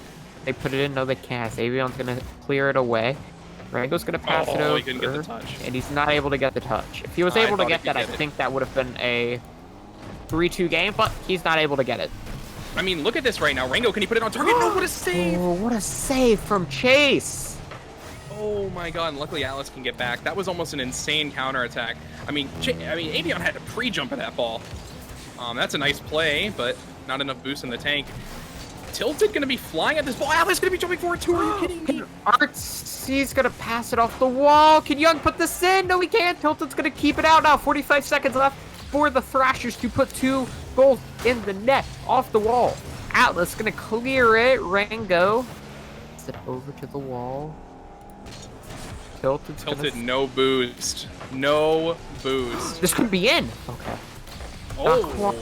They put it in. No, they can't. Avion's going to clear it away. Rango's gonna pass it Oh, over, he couldn't get the touch. and he's not able to get the touch. If he was I able to thought he get could that, I get it. think that would have been a 3-2 game, but he's not able to get it. I mean, look at this right now. Rango, can he put it on target? No, what a save! Oh, what a save from Chase! Oh my god, and luckily Atlas can get back. That was almost an insane counterattack. I mean, Avion had to pre-jump at that ball. That's a nice play, but not enough boost in the tank. Tilted gonna be flying at this ball. Atlas gonna be jumping for it too. Are you kidding me? He's gonna pass it off the wall. Can Young put this in? No, he can't. Tilted's gonna keep it out now. 45 seconds left for the Thrashers to put 2 goals in the net off the wall. Atlas gonna clear it. Rango. Is it over to the wall? Tilted, no boost. No boost. This could be in. Okay. Oh,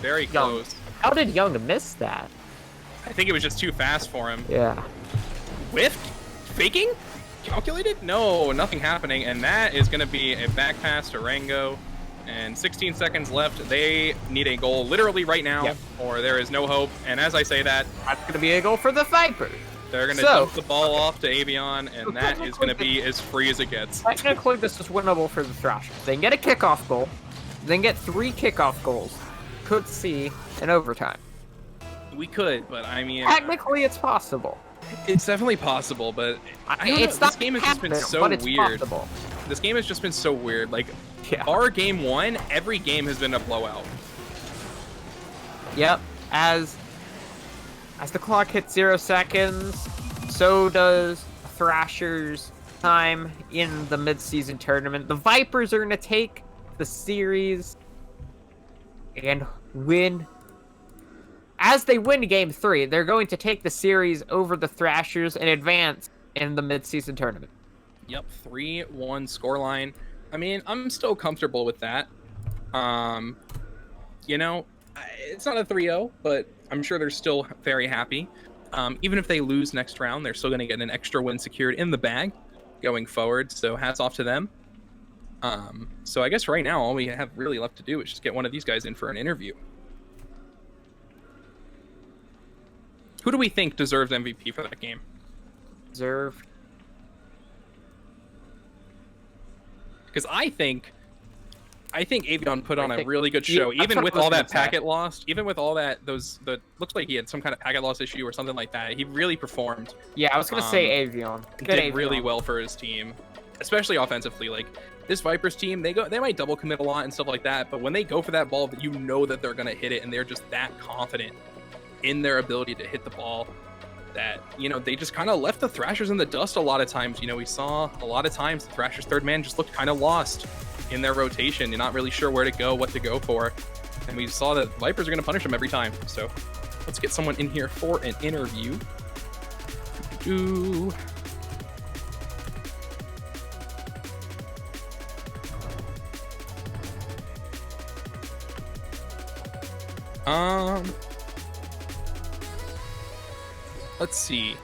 very Young. close. How did Young miss that? I think it was just too fast for him. Yeah. Whiffed? Faking? Calculated? No, nothing happening. And that is going to be a back pass to Rango. And 16 seconds left. They need a goal literally right now, or there is no hope. And as I say that, that's going to be a goal for the Vipers. They're going to dump the ball off to Avion, and that is going to be as free as it gets. Technically, this is winnable for the Thrashers. They can get a kickoff goal, then get 3 kickoff goals. Could see an overtime. We could, but I mean... Technically, it's possible. It's definitely possible, but this game has just been so weird. Possible. This game has just been so weird. Like, our game 1, every game has been a blowout. Yep. As the clock hits 0 seconds, so does Thrashers' time in the mid-season tournament. The Vipers are going to take the series and win. As they win Game 3, they're going to take the series over the Thrashers and advance in the mid-season tournament. Yep, 3-1 scoreline. I mean, I'm still comfortable with that. You know, it's not a 3-0, but I'm sure they're still very happy. Even if they lose next round, they're still going to get an extra win secured in the bag going forward, so hats off to them. So I guess right now all we have really left to do is just get one of these guys in for an interview. Who do we think deserves MVP for that game? Deserved. Because I think Avion put on a really good show, even with all that packet lost, even with all that looks like he had some kind of packet loss issue or something like that. He really performed. Yeah, I was gonna say Avion. Did really well for his team, especially offensively. Like this Vipers team, they might double commit a lot and stuff like that, but when they go for that ball, you know that they're gonna hit it, and they're just that confident in their ability to hit the ball that, you know, they just kind of left the Thrashers in the dust a lot of times. You know, we saw a lot of times the Thrashers third man just looked kind of lost in their rotation. You're not really sure where to go, what to go for. And we saw that Vipers are going to punish them every time. So let's get someone in here for an interview. Ooh. Let's see.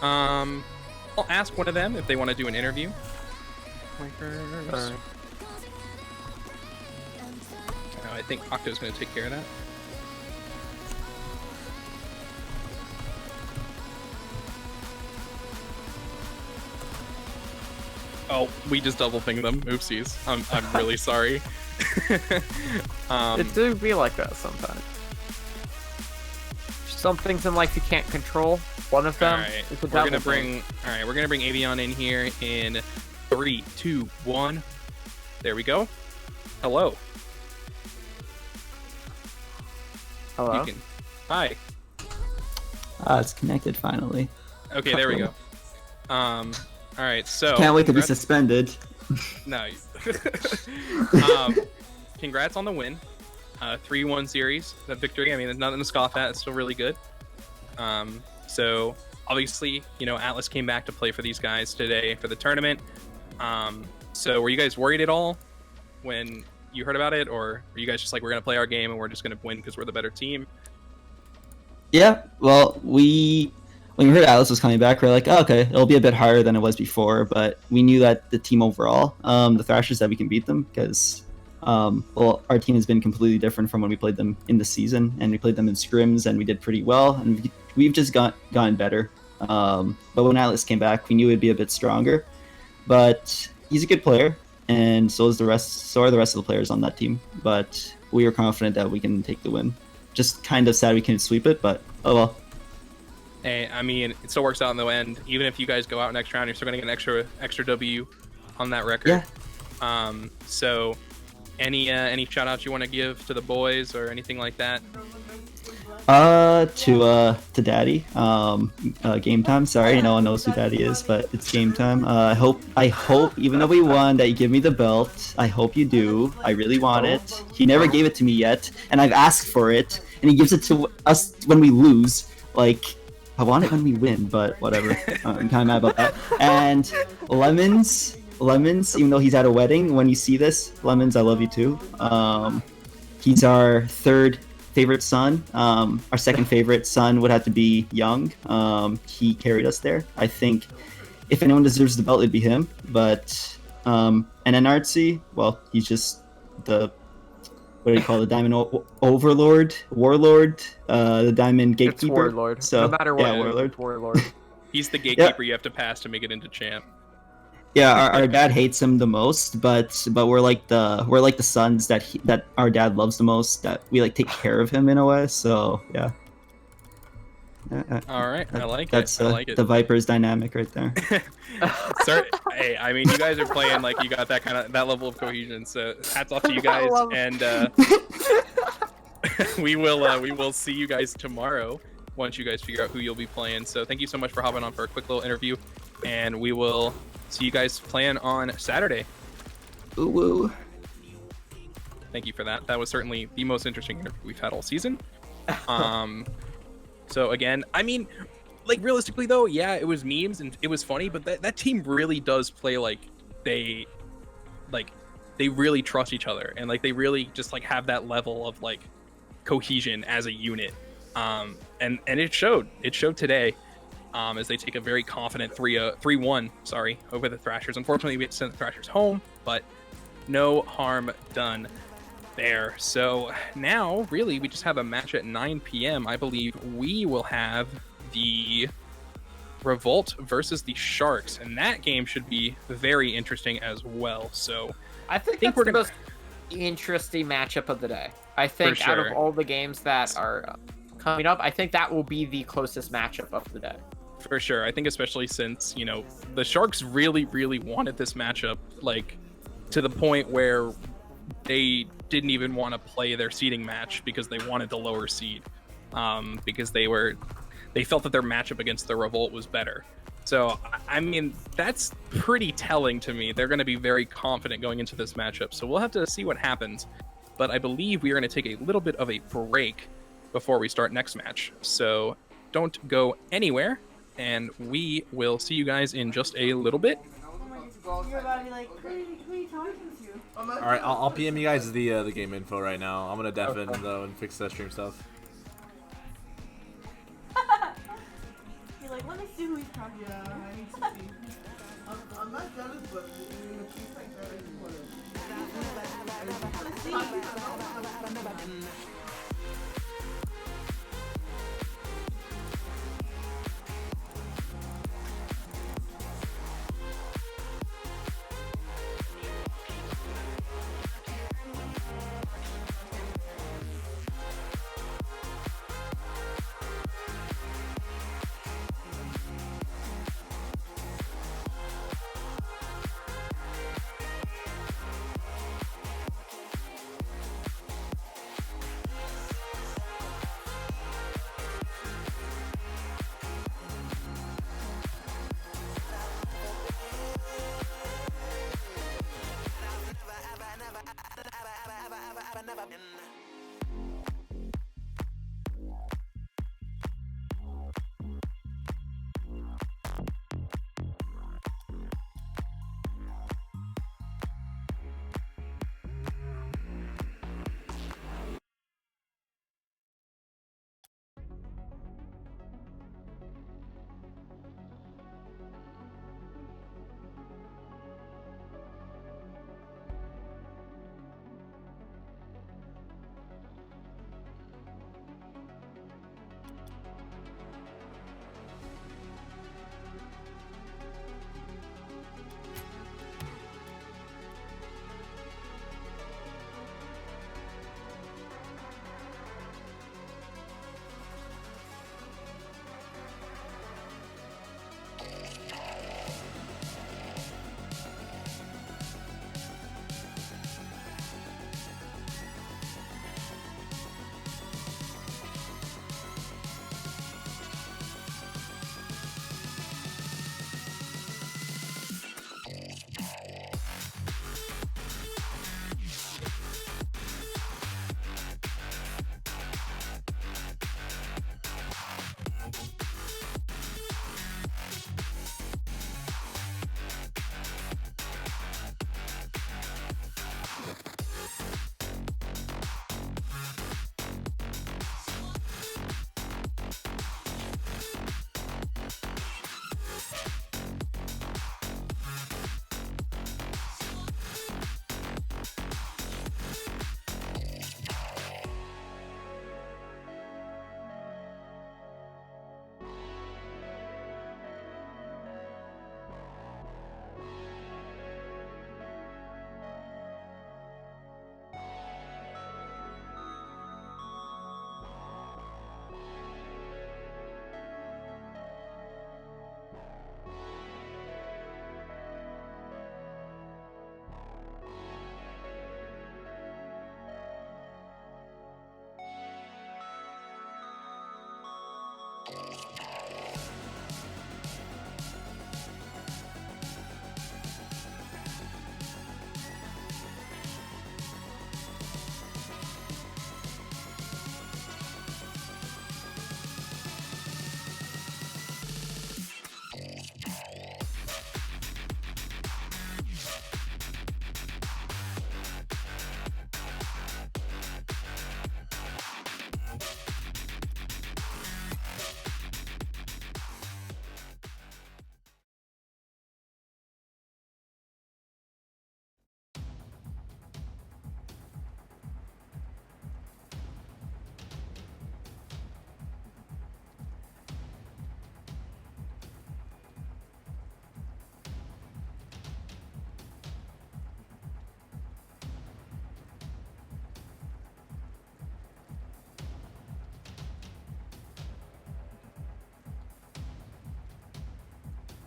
I'll ask one of them if they want to do an interview. I think Octo's going to take care of that. Oh, we just double pinged them. Oopsies. I'm really sorry. It do be like that sometimes. Some things in life you can't control. One of them is we're gonna bring Avion in here in 3, 2, 1. There we go. Hello. Hello. Hi. It's connected finally. Okay, there we go. All right, so can't wait to be suspended. No. Congrats on the win. 3-1 series, that victory. I mean, there's nothing to scoff at. It's still really good. So obviously, you know, Atlas came back to play for these guys today for the tournament. So were you guys worried at all when you heard about it, or were you guys just like, we're gonna play our game and we're just gonna win because we're the better team? Yeah, well, when we heard Atlas was coming back, we are like, oh, okay, it'll be a bit harder than it was before, but we knew that the team overall, the Thrashers, that we can beat them because well, our team has been completely different from when we played them in the season, and we played them in scrims and we did pretty well, and we've just gotten better. But when Atlas came back, we knew it'd be a bit stronger. but he's a good player, and so is the rest. So are the rest of the players on that team. But we are confident that we can take the win. Just kind of sad we couldn't sweep it, but oh well. Hey, I mean, it still works out in the end. Even if you guys go out next round, you're still gonna get an extra W on that record. Yeah. So any shout outs you want to give to the boys or anything like that? To Daddy. Game time. Sorry, no one knows who Daddy is, but it's game time. I hope, even though we won, that you give me the belt. I hope you do. I really want it. He never gave it to me yet, and I've asked for it, and he gives it to us when we lose. Like, I want it when we win, but whatever. I'm kind of mad about that. And Lemons, even though he's at a wedding, when you see this, Lemons, I love you too. He's our third favorite son. Our second favorite son would have to be Young. He carried us there. I think if anyone deserves the belt, it'd be him. But and then Artsy, well, he's just the, what do you call, the Diamond Overlord, Warlord, the Diamond Gatekeeper. It's Warlord. So no matter what, yeah, Warlord. It's Warlord. He's the gatekeeper you have to pass to make it into champ. Yeah, our dad hates him the most, but we're like the sons that our dad loves the most. That we like take care of him in a way. So yeah. All right, I like that's it. I like it. The Vipers dynamic right there. Sir, hey, I mean, you guys are playing like you got that level of cohesion. So hats off to you guys, and we will see you guys tomorrow once you guys figure out who you'll be playing. So thank you so much for hopping on for a quick little interview, and we will see you guys playing on Saturday. Ooh woo. Thank you for that. That was certainly the most interesting interview we've had all season. So again, I mean, like realistically though, yeah, it was memes and it was funny, but that team really does play like they really trust each other, and like they really just like have that level of like cohesion as a unit. And it showed today. As they take a very confident 3-1, over the Thrashers. Unfortunately, we had to send the Thrashers home, but no harm done there. So now, really, we just have a match at 9 p.m. I believe we will have the Revolt versus the Sharks, and that game should be very interesting as well. So I think that's the most interesting matchup of the day. I think out of all the games that are coming up, I think that will be the closest matchup of the day. For sure. I think especially since, you know, the Sharks really, really wanted this matchup, like, to the point where they didn't even want to play their seeding match because they wanted the lower seed, because they felt that their matchup against the Revolt was better. So, I mean, that's pretty telling to me. They're going to be very confident going into this matchup. So we'll have to see what happens. But I believe we are going to take a little bit of a break before we start next match. So don't go anywhere, and we will see you guys in just a little bit. You're about to be like, who are you talking to? Alright, I'll PM you guys the game info right now. I'm gonna deafen though and fix that stream stuff. You're like, let me see who he's talking to. Yeah, I need to see. I'm not jealous, but when it seems like that, I just wanna see.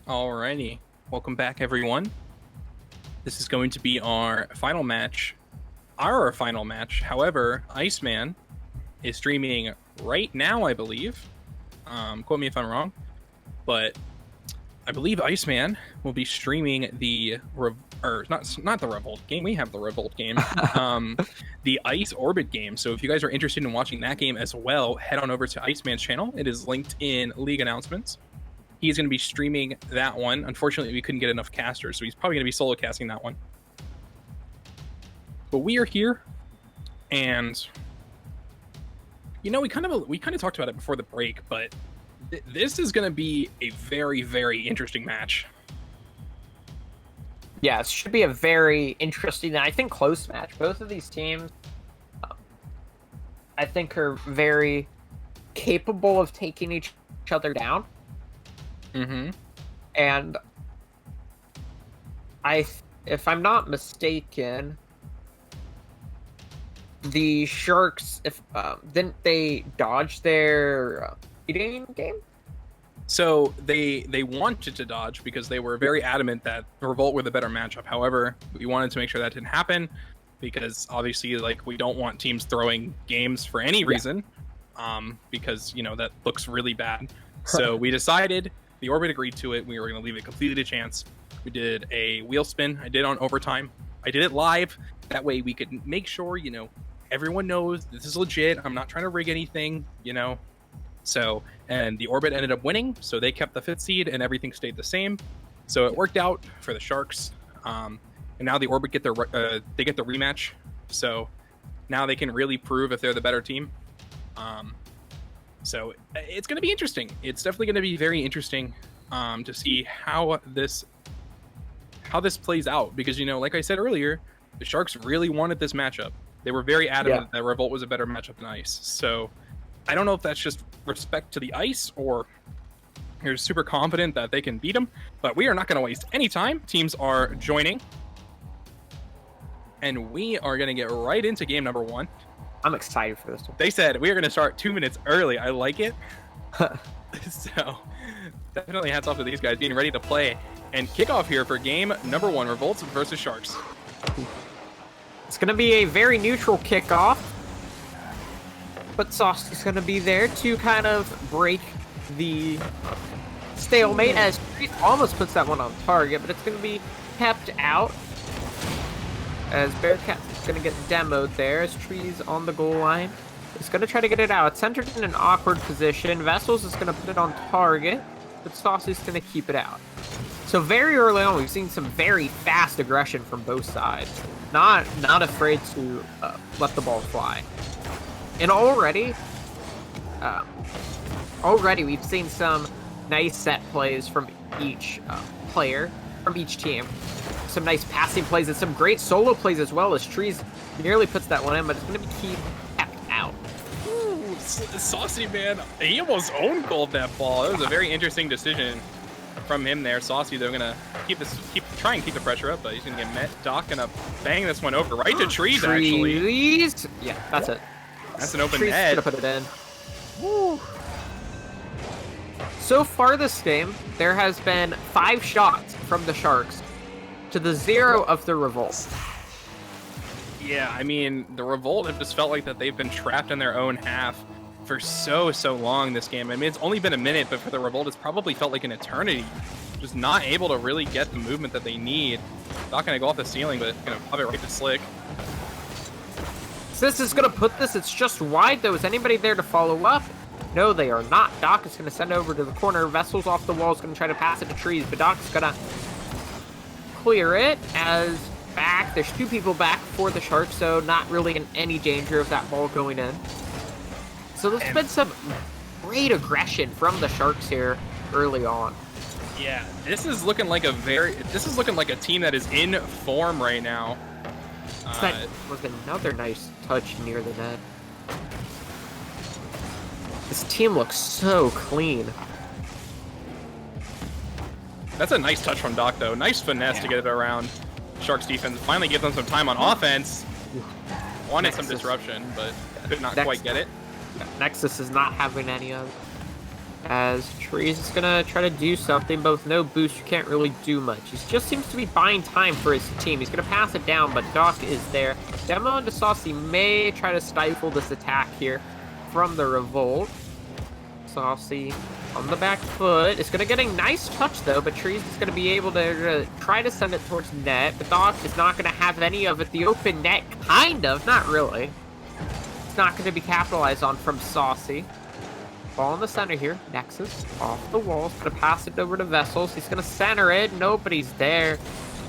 Alrighty. Welcome back, everyone. This is going to be our final match. Our final match. However, Iceman is streaming right now, I believe. Quote me if I'm wrong. But I believe Iceman will be streaming the... not the Revolt game. We have the Revolt game. The Ice Orbit game. So if you guys are interested in watching that game as well, head on over to Iceman's channel. It is linked in League announcements. He's going to be streaming that one. Unfortunately, we couldn't get enough casters, so he's probably going to be solo casting that one. But we are here, and you know, we kind of talked about it before the break, but this is going to be a very, very interesting match. Yeah, it should be a very interesting and I think close match. Both of these teams, I think, are very capable of taking each other down. Mm-hmm. And if I'm not mistaken, the Sharks, didn't they dodge their eating game? So they wanted to dodge because they were very adamant that the Revolt were the better matchup. However, we wanted to make sure that didn't happen because obviously, like, we don't want teams throwing games for any reason, because, you know, that looks really bad. So we decided, the Orbit agreed to it. We were going to leave it completely to chance. We did a wheel spin. I did on overtime. I did it live. That way we could make sure, you know, everyone knows this is legit. I'm not trying to rig anything, you know. So, and the Orbit ended up winning, so they kept the 5th seed and everything stayed the same. So it worked out for the Sharks. And now the Orbit get their they get the rematch. So now they can really prove if they're the better team. So it's going to be interesting. It's definitely going to be very interesting to see how this plays out. Because, you know, like I said earlier, the Sharks really wanted this matchup. They were very adamant that Revolt was a better matchup than Ice. So I don't know if that's just respect to the Ice or you're super confident that they can beat them. But we are not going to waste any time. Teams are joining. And we are going to get right into game number 1. I'm excited for this one. They said we are going to start 2 minutes early. I like it. So definitely hats off to these guys being ready to play. And kickoff here for game number 1, Revolts versus Sharks. It's going to be a very neutral kickoff. But Saucy's going to be there to kind of break the stalemate as Trees almost puts that one on target, but it's going to be kept out as Bearcat's going to get demoed there as Trees on the goal line. It's going to try to get it out. It's centered in an awkward position. Vessels is going to put it on target, but Saucy's going to keep it out. So very early on, we've seen some very fast aggression from both sides. Not afraid to let the ball fly. And already we've seen some nice set plays from each player, from each team. Some nice passing plays and some great solo plays as well as Trees nearly puts that one in, but it's going to be kept out. Ooh, Saucy, man. He almost own goaled that ball. That was a very interesting decision from him there. Saucy, they're going to try and keep the pressure up, but he's going to get met. Doc going to bang this one over right to Trees, actually. Trees? Yeah, that's it. That's an open Trees net. gonna put it in. Woo. So far this game, there has been 5 shots from the Sharks to the 0 of the Revolt. Yeah, I mean, the Revolt have just felt like that they've been trapped in their own half for so long this game. I mean, it's only been a minute, but for the Revolt, it's probably felt like an eternity. Just not able to really get the movement that they need. Not going to go off the ceiling, but going to pop it right to Slick. This is going to put this, it's just wide though. Is anybody there to follow up? No, they are not. Doc is going to send over to the corner. Vessels off the wall is going to try to pass it to Trees, but Doc is going to clear it as back. There's 2 people back for the Sharks, so not really in any danger of that ball going in. So there's been some great aggression from the Sharks here early on. Yeah, this is looking like a team that is in form right now. That was another nice touch near the net. This team looks so clean. That's a nice touch from Doc, though. Nice finesse to get it around Sharks defense. Finally give them some time on offense. Wanted some disruption, but could not quite get it. Nexus is not having any of it. As Trees is gonna try to do something, but with no boost, you can't really do much. He just seems to be buying time for his team. He's gonna pass it down, but Doc is there. Demo and Saucy may try to stifle this attack here from the Revolt. Saucy on the back foot. It's gonna get a nice touch though, but Trees is gonna be able to try to send it towards net. But Doc is not gonna have any of it. The open net, kind of, not really. It's not gonna be capitalized on from Saucy. Ball in the center here. Nexus off the wall. He's gonna pass it over to Vessels. He's gonna center it. Nobody's there.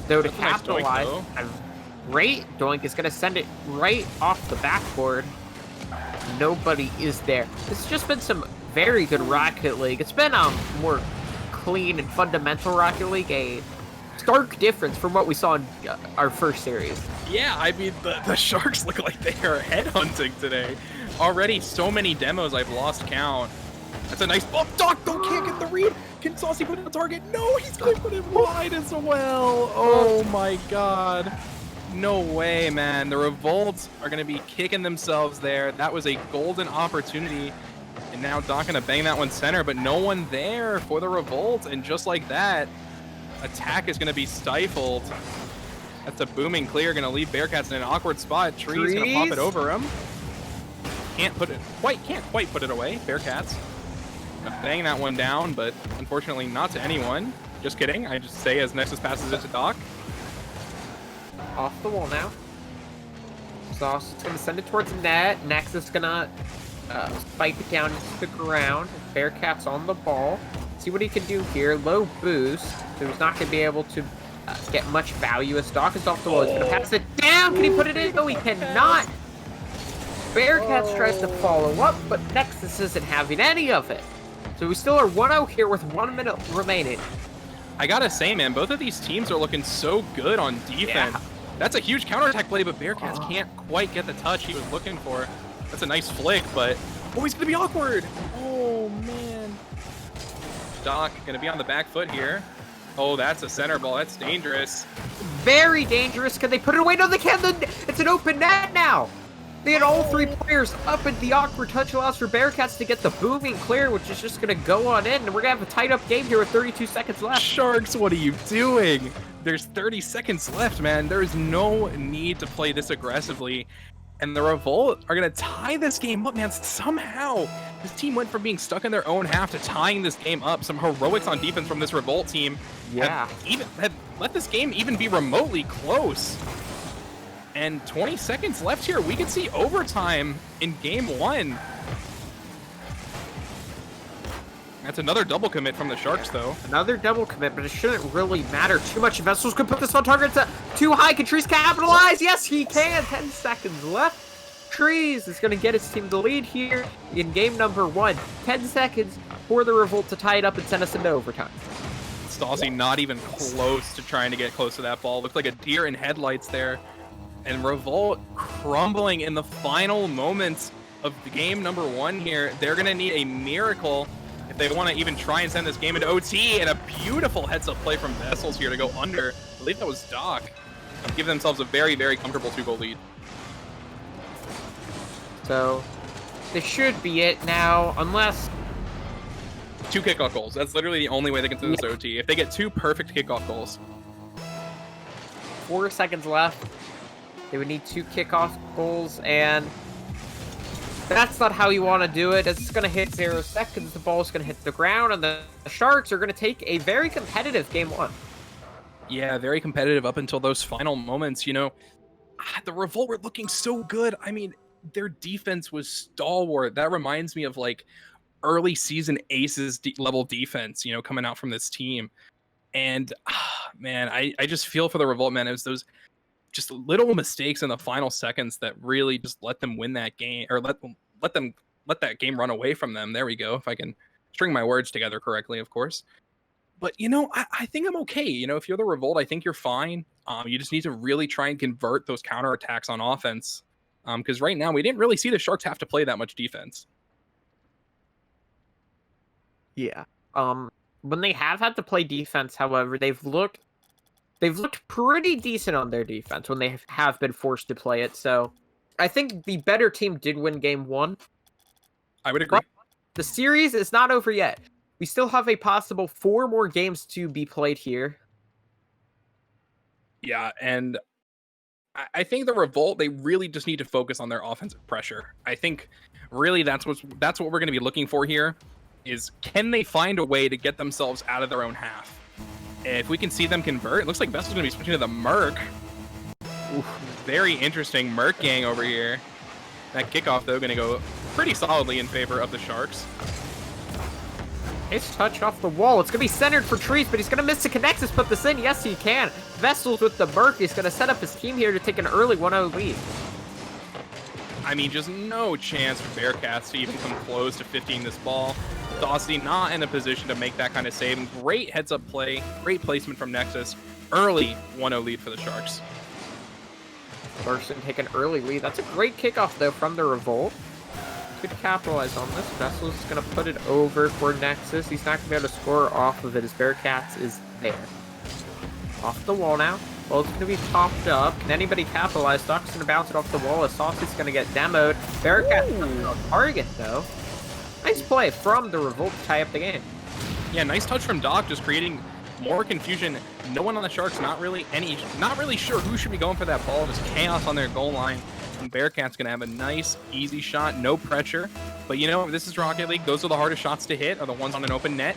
Though to That's a nice capitalize. doink, A great doink is gonna send it right off the backboard. Nobody is there. This has just been some very good Rocket League. It's been more clean and fundamental Rocket League. A stark difference from what we saw in our first series. Yeah, I mean, the Sharks look like they are headhunting today. Already so many demos, I've lost count. That's a nice... Oh, Doc, can't get the read. Can Saucy put it on target? No, he's going to put it wide as well. Oh, my God. No way, man. The Revolts are going to be kicking themselves there. That was a golden opportunity. And now Doc going to bang that one center, but no one there for the Revolt. And just like that, attack is going to be stifled. That's a booming clear, going to leave Bearcats in an awkward spot. Tree's going to pop it over him. Can't quite put it away. Bearcats bang that one down, but unfortunately not to anyone. Just kidding. I just say as Nexus passes it to Doc. Off the wall now. Sauce is gonna send it towards the net. Nexus gonna spike it down into the ground. Bearcats on the ball. See what he can do here. Low boost. So he's not gonna be able to get much value as Doc is off the wall. He's gonna pass it down. Can he put it in? No, he cannot. Bearcats tries to follow up, but Nexus isn't having any of it. So we still are 1-0 here with 1 minute remaining. I gotta say, man, both of these teams are looking so good on defense. Yeah. That's a huge counterattack play, but Bearcats can't quite get the touch he was looking for. That's a nice flick, but... Oh, he's gonna be awkward! Oh, man. Doc gonna be on the back foot here. Oh, that's a center ball. That's dangerous. Very dangerous. Can they put it away? No, they can't. It's an open net now. They had all three players up, and the awkward touch allows for Bearcats to get the booming clear, which is just going to go on in, and we're going to have a tight-up game here with 32 seconds left. Sharks, what are you doing? There's 30 seconds left, man. There is no need to play this aggressively. And the Revolt are going to tie this game up, man. Somehow, this team went from being stuck in their own half to tying this game up. Some heroics on defense from this Revolt team. Yeah. Have let this game even be remotely close. And 20 seconds left here. We could see overtime in game one. That's another double commit from the Sharks, though. Another double commit, but it shouldn't really matter too much. Vessels could put this on target. Too high. Can Trees capitalize? Yes, he can. 10 seconds left. Trees is going to get his team the lead here in game number one. 10 seconds for the Revolt to tie it up and send us into overtime. Stassi not even close to trying to get close to that ball. Looked like a deer in headlights there. And Revolt crumbling in the final moments of the game number one here. They're going to need a miracle if they want to even try and send this game into OT. And a beautiful heads-up play from Vessels here to go under. I believe that was Doc. Give themselves a very, very comfortable 2-goal lead. So, this should be it now, unless... 2 kickoff goals. That's literally the only way they can send this OT. If they get 2 perfect kickoff goals. 4 seconds left. They would need 2 kickoff goals, and that's not how you want to do it. It's going to hit 0 seconds. The ball is going to hit the ground, and the Sharks are going to take a very competitive game one. Yeah, very competitive up until those final moments. You know, the Revolt were looking so good. I mean, their defense was stalwart. That reminds me of like early season aces level defense, you know, coming out from this team. And man, I just feel for the Revolt, man. It was those just little mistakes in the final seconds that really just let them win that game, or let that game run away from them. There we go. If I can string my words together correctly, of course. But, you know, I think I'm okay. You know, if you're the Revolt, I think you're fine. You just need to really try and convert those counterattacks on offense. Because right now, we didn't really see the Sharks have to play that much defense. Yeah. When they have had to play defense, however, they've looked pretty decent on their defense when they have been forced to play it. So I think the better team did win game one. I would agree. the series is not over yet. We still have a possible 4 more games to be played here. Yeah, and I think the Revolt, they really just need to focus on their offensive pressure. I think really that's what we're going to be looking for here, is can they find a way to get themselves out of their own half? If we can see them convert, it looks like Vessel's going to be switching to the Merc. Oof, very interesting Merc gang over here. That kickoff, though, going to go pretty solidly in favor of the Sharks. Nice touch off the wall. It's going to be centered for Trees, but he's going to miss the connects. Put this in. Yes, he can. Vessels with the Merc. He's going to set up his team here to take an early 1-0 lead. I mean, just no chance for Bearcats to even come close to 15 this ball. Saucy not in a position to make that kind of save. Great heads-up play. Great placement from Nexus. Early 1-0 lead for the Sharks. Larson take an early lead. That's a great kickoff, though, from the Revolt. Could capitalize on this. Vessel's is going to put it over for Nexus. He's not going to be able to score off of it as Bearcats is there. Off the wall now. Well, it's going to be topped up. Can anybody capitalize? Doc's going to bounce it off the wall as Saucy's going to get demoed. Bearcats on target, though. Nice play from the Revolt to tie up the game. Yeah, nice touch from Doc, just creating more confusion. No one on the Sharks not really sure who should be going for that ball. Just chaos on their goal line. And Bearcat's going to have a nice, easy shot, no pressure. But you know, this is Rocket League. Those are the hardest shots to hit, are the ones on an open net.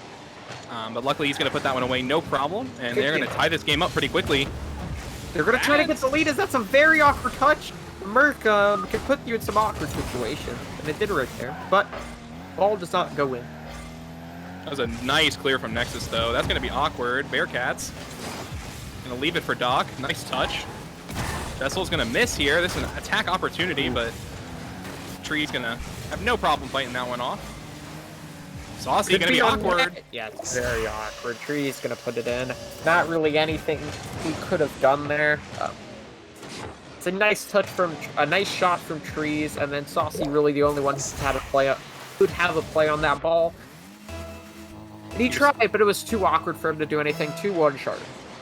But luckily, he's going to put that one away, no problem. And they're going to tie this game up pretty quickly. They're going to try to get the lead, as that's a very awkward touch. Merc can put you in some awkward situations, and it did right there. But ball does not go in. That was a nice clear from Nexus, though. That's going to be awkward. Bearcats going to leave it for Doc. Nice touch. Vessel's going to miss here. This is an attack opportunity, but Tree's going to have no problem fighting that one off. Saucy going to be awkward. Yeah, it's very awkward. Tree's going to put it in. Not really anything he could have done there. It's a nice touch from a nice shot from Trees, and then Saucy really the only one who's had a play up, who'd have a play on that ball. And he tried, but it was too awkward for him to do anything. 2-1 Shark.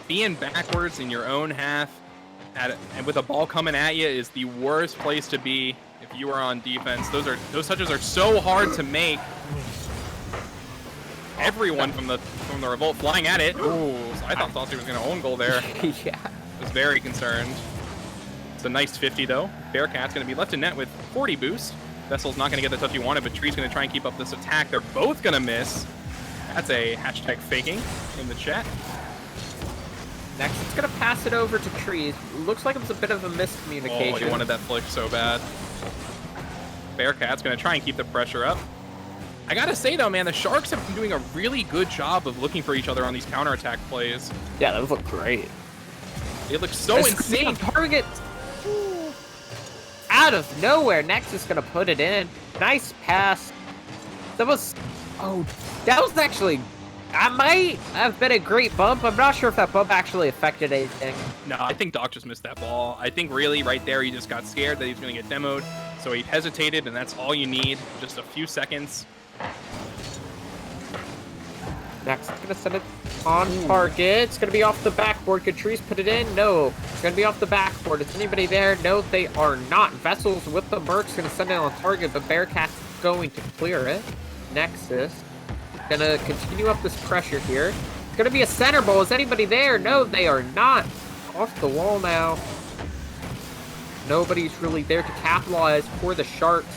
Being backwards in your own half and with a ball coming at you is the worst place to be if you are on defense. Those touches are so hard to make. Everyone from the Revolt flying at it. Ooh, so I thought Saucy was going to own goal there. Yeah. Was very concerned. It's a nice 50 though. Bearcat's going to be left in net with 40 boost. Vessel's not going to get the touch he wanted, but Tree's going to try and keep up this attack. They're both going to miss. That's a hashtag faking in the chat. Next, it's going to pass it over to Trees. Looks like it was a bit of a miscommunication. Oh, he wanted that flick so bad. Bearcat's going to try and keep the pressure up. I got to say, though, man, the Sharks have been doing a really good job of looking for each other on these counterattack plays. Yeah, those look great. They look so insane. Target out of nowhere. Nexus going to put it in. Nice pass. That was actually, that might have been a great bump. I'm not sure if that bump actually affected anything. No, I think Doc just missed that ball. I think really right there he just got scared that he was going to get demoed. So he hesitated, and that's all you need. Just a few seconds. Next, it's going to send it on target. It's going to be off the backboard. Could Trees put it in? No. It's going to be off the backboard. Is anybody there? No, they are not. Vessels with the Merc's going to send it on target, but Bearcat's going to clear it. Nexus going to continue up this pressure here. It's going to be a center ball. Is anybody there? No, they are not. Off the wall now. Nobody's really there to capitalize for the Sharks.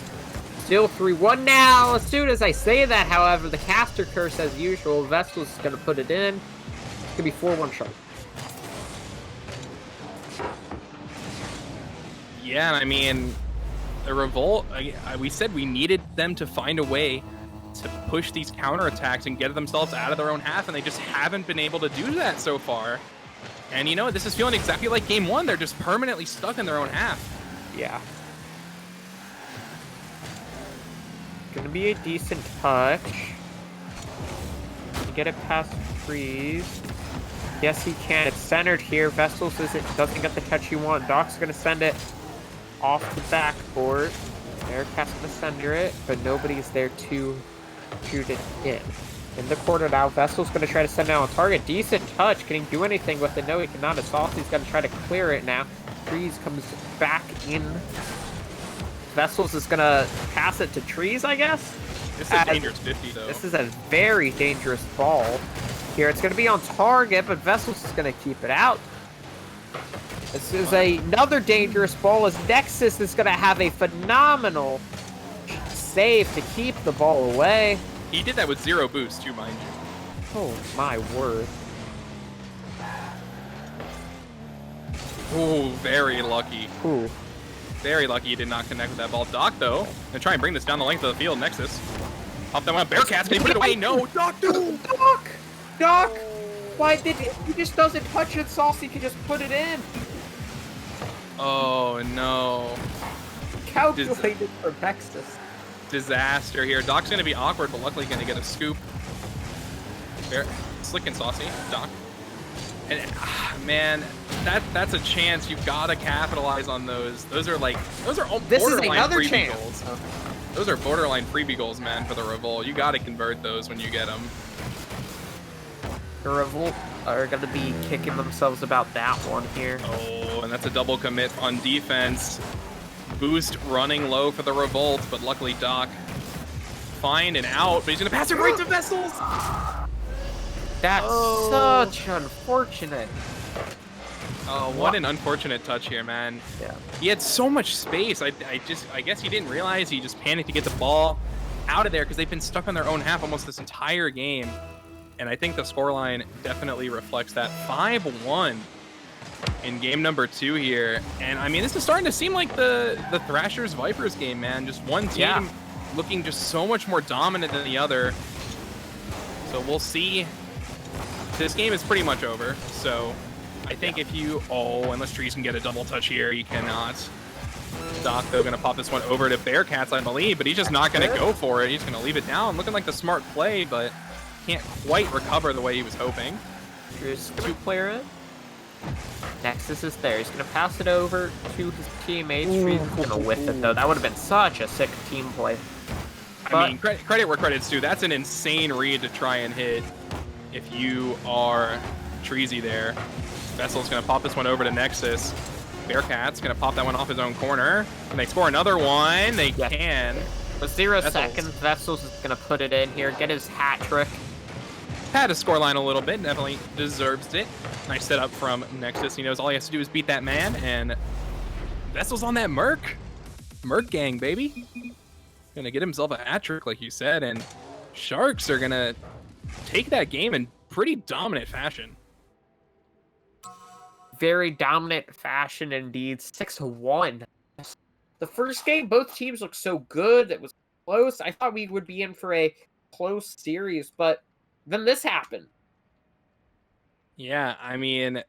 Still 3-1 now. As soon as I say that, however, the caster curse as usual. Vessel's is going to put it in. It's going to be 4-1 Sharks. Yeah, I mean, the Revolt, we said we needed them to find a way to push these counterattacks and get themselves out of their own half, and they just haven't been able to do that so far. And you know, this is feeling exactly like game one. They're just permanently stuck in their own half. Yeah. Gonna be a decent touch. Get it past Trees. Yes, he can. It's centered here. Vessels doesn't get the touch you want. Doc's gonna send it off the backboard. Bearcat's gonna center it, but nobody's there to shoot it in. In the corner now, Vessel's gonna try to send it on target. Decent touch. Can he do anything with it? No, he cannot. Saucy's gonna try to clear it now. Trees comes back in. Vessels is gonna pass it to Trees, I guess. This is a dangerous 50 though. This is a very dangerous ball. Here, it's going to be on target, but Vessels is going to keep it out. This is another dangerous ball as Nexus is going to have a phenomenal save to keep the ball away. He did that with 0 boost too, mind you. Oh my word. Ooh, very lucky. Ooh. Very lucky he did not connect with that ball. Doc, though, gonna try and bring this down the length of the field. Nexus. Off that one. Bearcats, can he put it away? No, Doc, dude! Doc! Why did he just doesn't touch it, Saucy can just put it in. Oh, no. Calculated for Nexus. Disaster here. Doc's gonna be awkward, but luckily gonna get a scoop. Slick and saucy, Doc. And man, that's a chance. You've got to capitalize on those. Those are This is borderline another freebie chance. goals. Those are borderline freebie goals, man, for the Revolt. You got to convert those when you get them. The Revolt are going to be kicking themselves about that one here. Oh, and that's a double commit on defense. Boost running low for the Revolt, but luckily Doc find and out, but he's gonna pass it right to Vessels. That's such unfortunate. Oh, what an unfortunate touch here, man. Yeah. He had so much space. I guess he didn't realize. He just panicked to get the ball out of there because they've been stuck on their own half almost this entire game. And I think the scoreline definitely reflects that. 5-1 in game number 2 here. And I mean, this is starting to seem like the Thrashers Vipers game, man. Just one team looking just so much more dominant than the other. So we'll see. This game is pretty much over. So I think if you, unless Trees can get a double touch here, he cannot. Doc, though, going to pop this one over to Bearcats, I believe, but he's just not going to go for it. He's going to leave it down. Looking like the smart play, but can't quite recover the way he was hoping. Here's 2-player it. Nexus is there. He's going to pass it over to his teammates. Trees is going to whiff it, though. That would have been such a sick team play. I mean, credit where credit's due. That's an insane read to try and hit if you are Treasy there. Vessel's going to pop this one over to Nexus. Bearcat's going to pop that one off his own corner. Can they score another one? They can. With 0 Vessels. seconds, Vessels is going to put it in here, get his hat trick. Had a scoreline a little bit, definitely deserves it. Nice setup from Nexus. He knows all he has to do is beat that man, and Vessel's on that Merc. Merc gang, baby. Gonna get himself a hat trick, like you said, and Sharks are gonna take that game in pretty dominant fashion. Very dominant fashion indeed. 6-1. The first game, both teams looked so good. It was close. I thought we would be in for a close series, but then this happened. Yeah, I mean,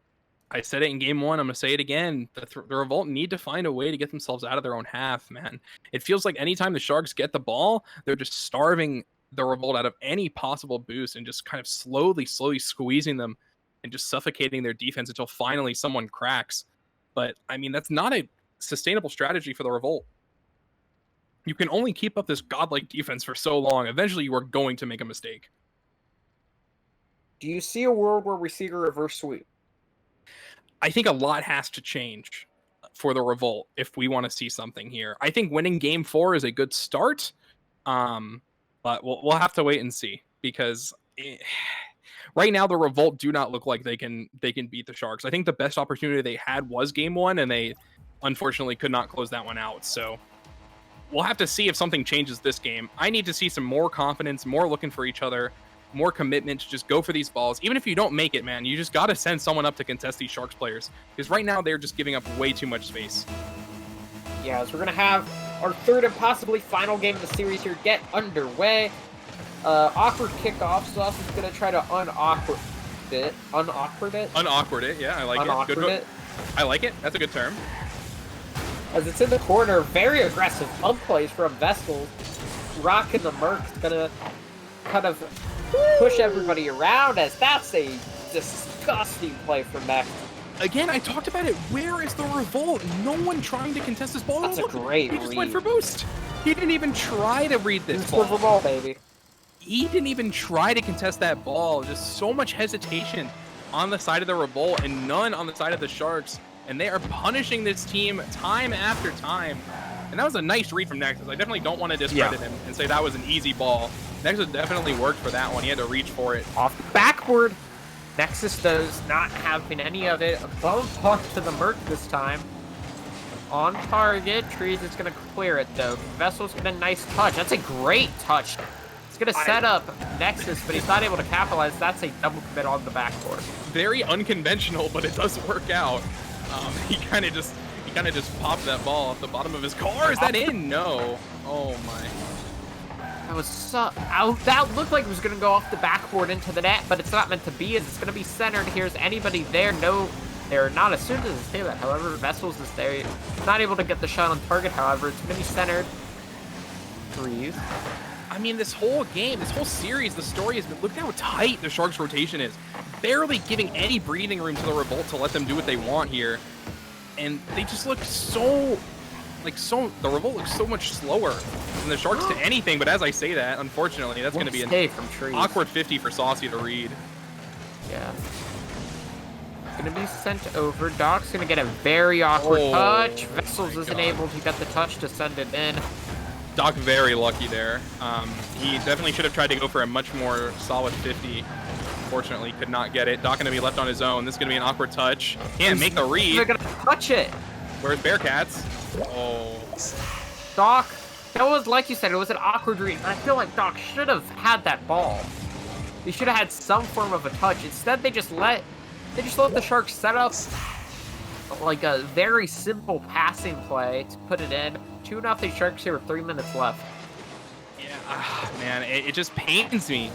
I said it in game 1. I'm going to say it again. The Revolt need to find a way to get themselves out of their own half, man. It feels like anytime the Sharks get the ball, they're just starving the Revolt out of any possible boost and just kind of slowly squeezing them and just suffocating their defense until finally someone cracks. But, I mean, that's not a sustainable strategy for the Revolt. You can only keep up this godlike defense for so long. Eventually, you are going to make a mistake. Do you see a world where we see a reverse sweep? I think a lot has to change for the Revolt if we want to see something here. I think winning game 4 is a good start, but we'll have to wait and see because right now the Revolt do not look like they can beat the Sharks. I think the best opportunity they had was game 1, and they unfortunately could not close that one out. So we'll have to see if something changes this game. I need to see some more confidence, more looking for each other, more commitment to just go for these balls. Even if you don't make it, man, you just got to send someone up to contest these Sharks players. Because right now, they're just giving up way too much space. Yeah, so we're going to have our third and possibly final game of the series here get underway. Awkward kickoff, so us is going to try to unawkward it. Unawkward it, yeah, I like it. Good it. I like it. That's a good term. As it's in the corner, very aggressive pump plays from Vessels. Rocking the Merc's going to kind of push everybody around, as that's a disgusting play from Max. Again, I talked about it. Where is the Revolt? No one trying to contest this ball. That's a great He just read. went for boost. He didn't even try to read this ball. For ball, baby. He didn't even try to contest that ball. Just so much hesitation on the side of the Revolt and none on the side of the Sharks. And they are punishing this team time after time. And that was a nice read from Nexus. I definitely don't want to discredit him and say that was an easy ball. Nexus definitely worked for that one. He had to reach for it. Off the backboard. Nexus does not have any of it. A bump puck to the Merc this time. On target. Trees is going to clear it, though. Vessel's get a nice touch. That's a great touch. He's going to set up Nexus, but he's not able to capitalize. That's a double commit on the backboard. Very unconventional, but it does work out. He kind of just popped that ball off the bottom of his car. Is that in? No. Oh my. That was so... that looked like it was going to go off the backboard into the net, but it's not meant to be. It's going to be centered. Here's anybody there. No, they're not as soon as they say that. However, Vessels is there. Not able to get the shot on target, however. It's going to be centered. Threes. I mean, this whole game, this whole series, the story has been... Look at how tight the Sharks' rotation is. Barely giving any breathing room to the Revolt to let them do what they want here. And they just look so... the Revolt looks so much slower than the Sharks to anything, but as I say that, unfortunately, that's going to be an awkward 50 for Saucy to read. Yeah. Going to be sent over. Doc's going to get a very awkward touch. Vessels isn't able to get the touch to send it in. Doc very lucky there. He definitely should have tried to go for a much more solid 50. Unfortunately, could not get it. Doc going to be left on his own. This is going to be an awkward touch. Can't make the read. They're going to touch it. Where's Bearcats? Oh. Doc, that was, like you said, it was an awkward read. I feel like Doc should have had that ball. He should have had some form of a touch. Instead, they just let the Sharks set up like a very simple passing play to put it in. 2-0 Sharks here with 3 minutes left. Yeah, man, it just pains me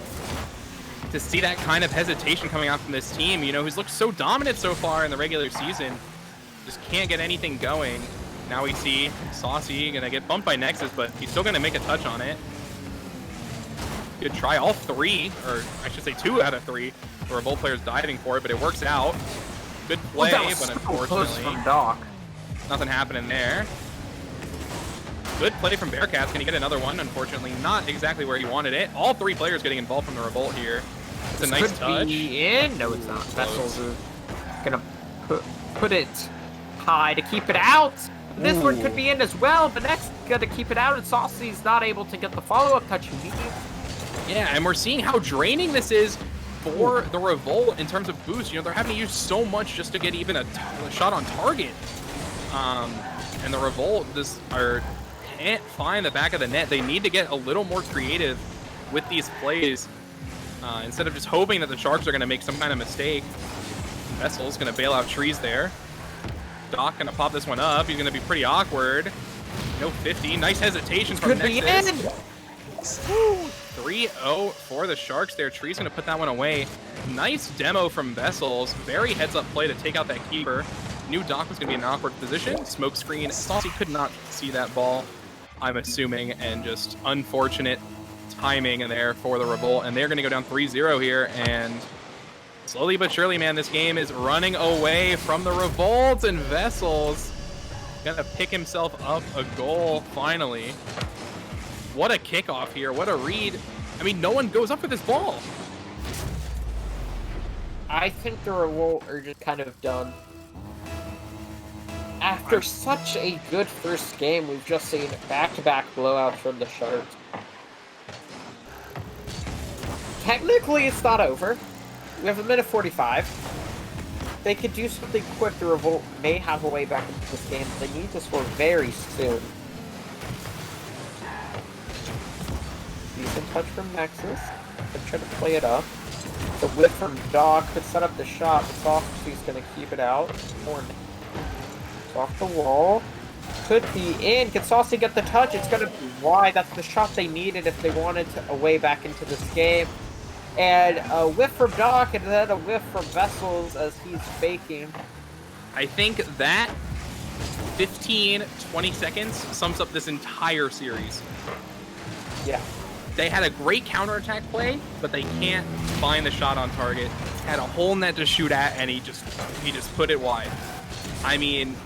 to see that kind of hesitation coming out from this team, you know, who's looked so dominant so far in the regular season. Just can't get anything going. Now we see Saucy gonna get bumped by Nexus, but he's still gonna make a touch on it. Good try, all three, or I should say 2 out of 3. The Revolt players diving for it, but it works out. Good play, but unfortunately, from Doc. Nothing happening there. Good play from Bearcats. Can he get another one? Unfortunately, not exactly where he wanted it. All 3 players getting involved from the Revolt here. It's a nice touch. Be in. No, it's not. Vessels is gonna put it high to keep it out. This one could be in as well, but next gonna keep it out, and Saucy's not able to get the follow-up touch he needs. Yeah, and we're seeing how draining this is for the Revolt in terms of boost. You know, they're having to use so much just to get even a shot on target. And the Revolt just can't find the back of the net. They need to get a little more creative with these plays instead of just hoping that the Sharks are going to make some kind of mistake. Vessel's going to bail out Trees there. Doc going to pop this one up. He's going to be pretty awkward. No 50. Nice hesitation from Nexus. 3-0 for the Sharks there. Trees going to put that one away. Nice demo from Vessels. Very heads-up play to take out that keeper. Knew Doc was going to be in an awkward position. Smoke screen. Saucy could not see that ball, I'm assuming, and just unfortunate timing in there for the Revolt. And they're going to go down 3-0 here, and slowly but surely, man, this game is running away from the Revolt, and Vessels gonna pick himself up a goal finally. What a kickoff here, what a read. I mean, no one goes up for this ball. I think the Revolt are just kind of done. After such a good first game, we've just seen back-to-back blowouts from the Sharks. Technically, it's not over. We have a minute 45. They could do something quick. The Revolt may have a way back into this game. They need to score very soon. Decent touch from Nexus. They're trying to play it up. The whip from Doc could set up the shot, but Saucy's going to keep it out. It's off the wall. Could be in. Can Saucy get the touch? It's going to be wide. That's the shot they needed if they wanted a way back into this game. And a whiff from Doc, and then a whiff from Vessels as he's faking. I think that 15-20 seconds sums up this entire series. Yeah. They had a great counterattack play, but they can't find the shot on target. Had a whole net to shoot at, and he just put it wide. I mean,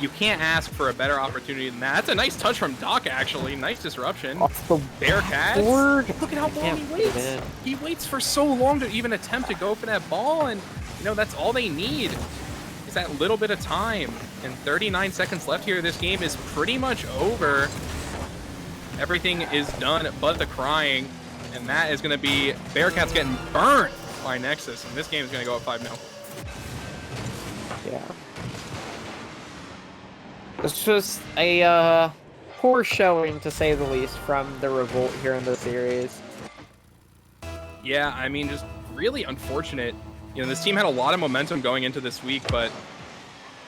you can't ask for a better opportunity than that. That's a nice touch from Doc, actually. Nice disruption. Off the Bearcats. Look at how long he waits. He waits for so long to even attempt to go for that ball, and you know that's all they need is needs that little bit of time. And 39 seconds left here. This game is pretty much over. Everything is done but the crying. And that is going to be Bearcats getting burned by Nexus. And this game is going to go up 5-0. Yeah. It's just a poor showing, to say the least, from the Revolt here in the series. Yeah, I mean, just really unfortunate. You know, this team had a lot of momentum going into this week, but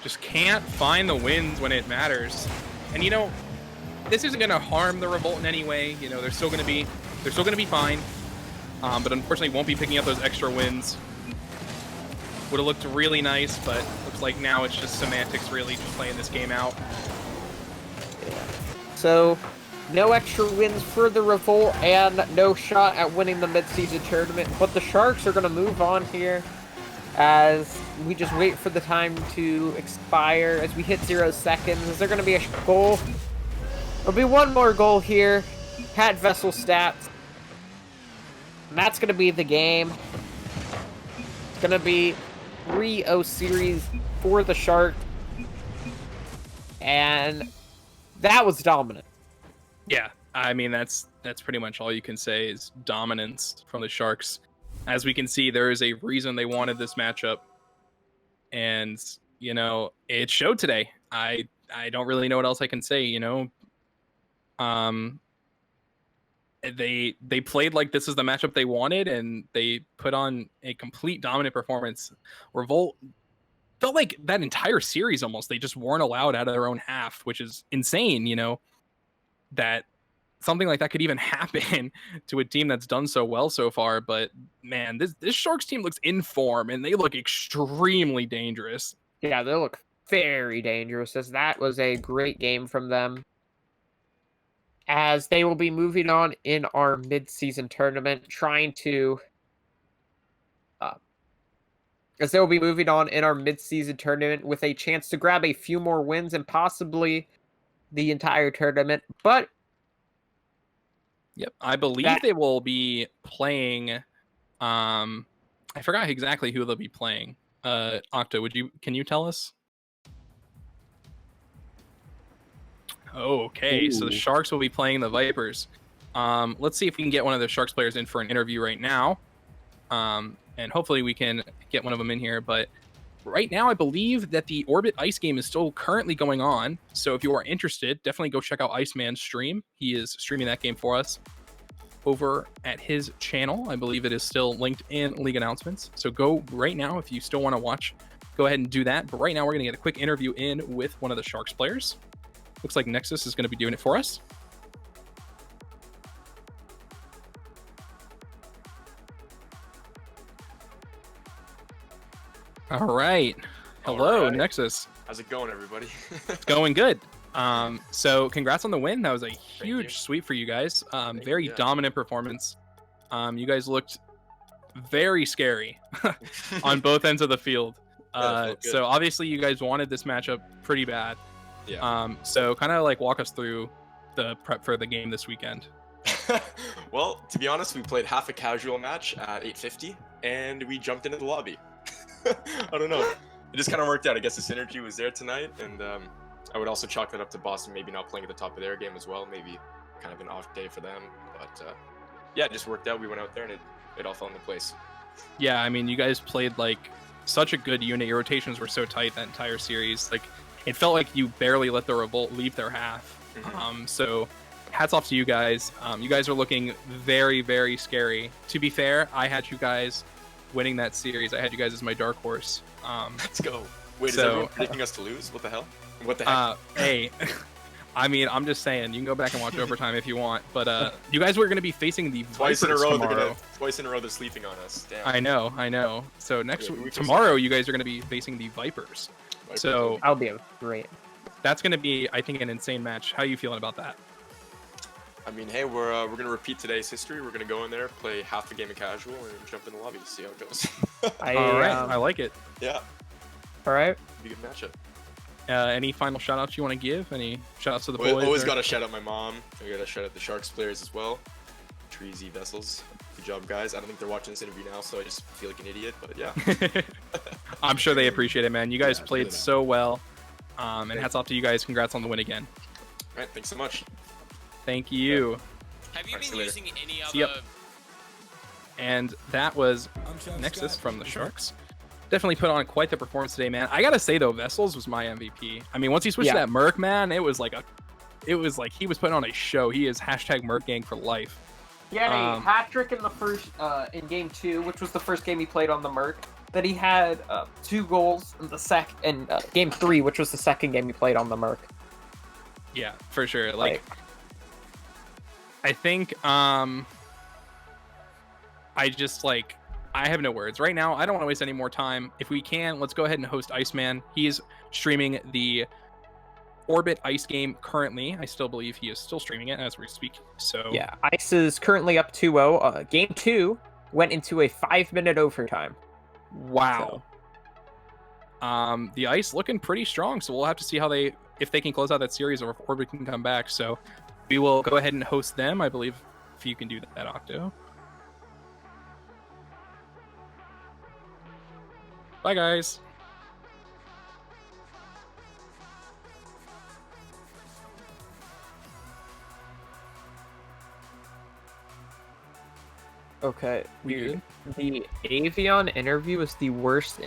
just can't find the wins when it matters. And you know, this isn't going to harm the Revolt in any way. You know, they're still going to be fine. But unfortunately, won't be picking up those extra wins. Would have looked really nice, but looks like now it's just semantics, really, just playing this game out. Yeah. So, no extra wins for the Revolt and no shot at winning the mid-season tournament. But the Sharks are going to move on here as we just wait for the time to expire. As we hit 0 seconds, is there going to be a goal? There'll be one more goal here. Pat Vessel stats. And that's going to be the game. It's going to be 3-0 series for the Sharks. And that was dominant. Yeah, I mean, that's pretty much all you can say is dominance from the Sharks. As we can see, there is a reason they wanted this matchup. And, you know, it showed today. I don't really know what else I can say, you know. They played like this is the matchup they wanted, and they put on a complete dominant performance. Revolt felt like that entire series almost, they just weren't allowed out of their own half, which is insane, you know, that something like that could even happen to a team that's done so well so far. But man, this Sharks team looks in form, and they look extremely dangerous. Yeah, they look very dangerous, as that was a great game from them. As they will be moving on in our mid-season tournament, trying to... as they will be moving on in our mid-season tournament with a chance to grab a few more wins and possibly the entire tournament. But yep, I believe they will be playing. I forgot exactly who they'll be playing. Octo, can you tell us? Okay, so the Sharks will be playing the Vipers. Let's see if we can get one of the Sharks players in for an interview right now. And hopefully we can get one of them in here. But right now, I believe that the Orbit Ice game is still currently going on. So if you are interested, definitely go check out Iceman's stream. He is streaming that game for us over at his channel. I believe it is still linked in League Announcements. So go right now if you still want to watch. Go ahead and do that. But right now, we're going to get a quick interview in with one of the Sharks players. Looks like Nexus is going to be doing it for us. All right. Hello, All right. Nexus. How's it going, everybody? It's going good. So congrats on the win. That was a you. huge sweep for you guys. Very you, yeah. dominant performance. You guys looked very scary on both ends of the field. Yeah, it felt good. So obviously you guys wanted this matchup pretty bad. Yeah. So kind of like walk us through the prep for the game this weekend. Well, to be honest, we played half a casual match at 8:50, and we jumped into the lobby. I don't know. It just kind of worked out. I guess the synergy was there tonight, and I would also chalk that up to Boston maybe not playing at the top of their game as well. Maybe kind of an off day for them. But yeah, it just worked out. We went out there, and it all fell into place. Yeah, I mean, you guys played like such a good unit. Your rotations were so tight that entire series. Like, it felt like you barely let the Revolt leave their half. Mm-hmm. So hats off to you guys. You guys are looking very, very scary. To be fair, I had you guys winning that series. I had you guys as my dark horse. Let's go. Wait, is so- everyone predicting us to lose? What the hell? What the heck? Hey, I mean, I'm just saying, you can go back and watch overtime if you want. But you guys were going to be facing the Twice in a Vipers row, tomorrow. twice in a row, they're sleeping on us. Damn. I know. So next Yeah, we can tomorrow, you guys are going to be facing the Vipers. So I'll be great. that's going to be, I think, an insane match. How are you feeling about that? I mean, hey, we're gonna repeat today's history. We're gonna go in there, play half the game of casual, and jump in the lobby to see how it goes. All right, I like it. Yeah, All right. be a good matchup. Any final shout outs you want to give? Any shout outs to the We boys? always or- gotta shout out my mom. I gotta shout out the Sharks players as well. Treasy Vessels. Good job, guys. I don't think they're watching this interview now, so I just feel like an idiot. But yeah. I'm sure they appreciate it, man. You guys played so well. And hats off to you guys. Congrats on the win again. All right, thanks so much. Thank you. Have you Alright, see been you later. using any See ya. other? And that was Nexus from the Sharks. Definitely put on quite the performance today, man. I gotta say though, Vessels was my MVP. I mean, once he switched to that Merc, man, it was like he was putting on a show. He is hashtag Merc Gang for life. He had a hat trick in the first in game 2, which was the first game he played on the Merc. Then he had 2 goals in the game 3, which was the second game he played on the Merc. Yeah, for sure. Like, I think I have no words right now. I don't want to waste any more time. If we can, let's go ahead and host Iceman. He is streaming the Orbit Ice game currently. I still believe he is still streaming it as we speak. So yeah, Ice is currently up 2-0. Game 2 went into a 5-minute overtime. Wow. The Ice looking pretty strong, so we'll have to see if they can close out that series or if Orbit can come back. So we will go ahead and host them. I believe if you can do that, Octo. Bye, guys. Okay, We good? the Avion interview is the worst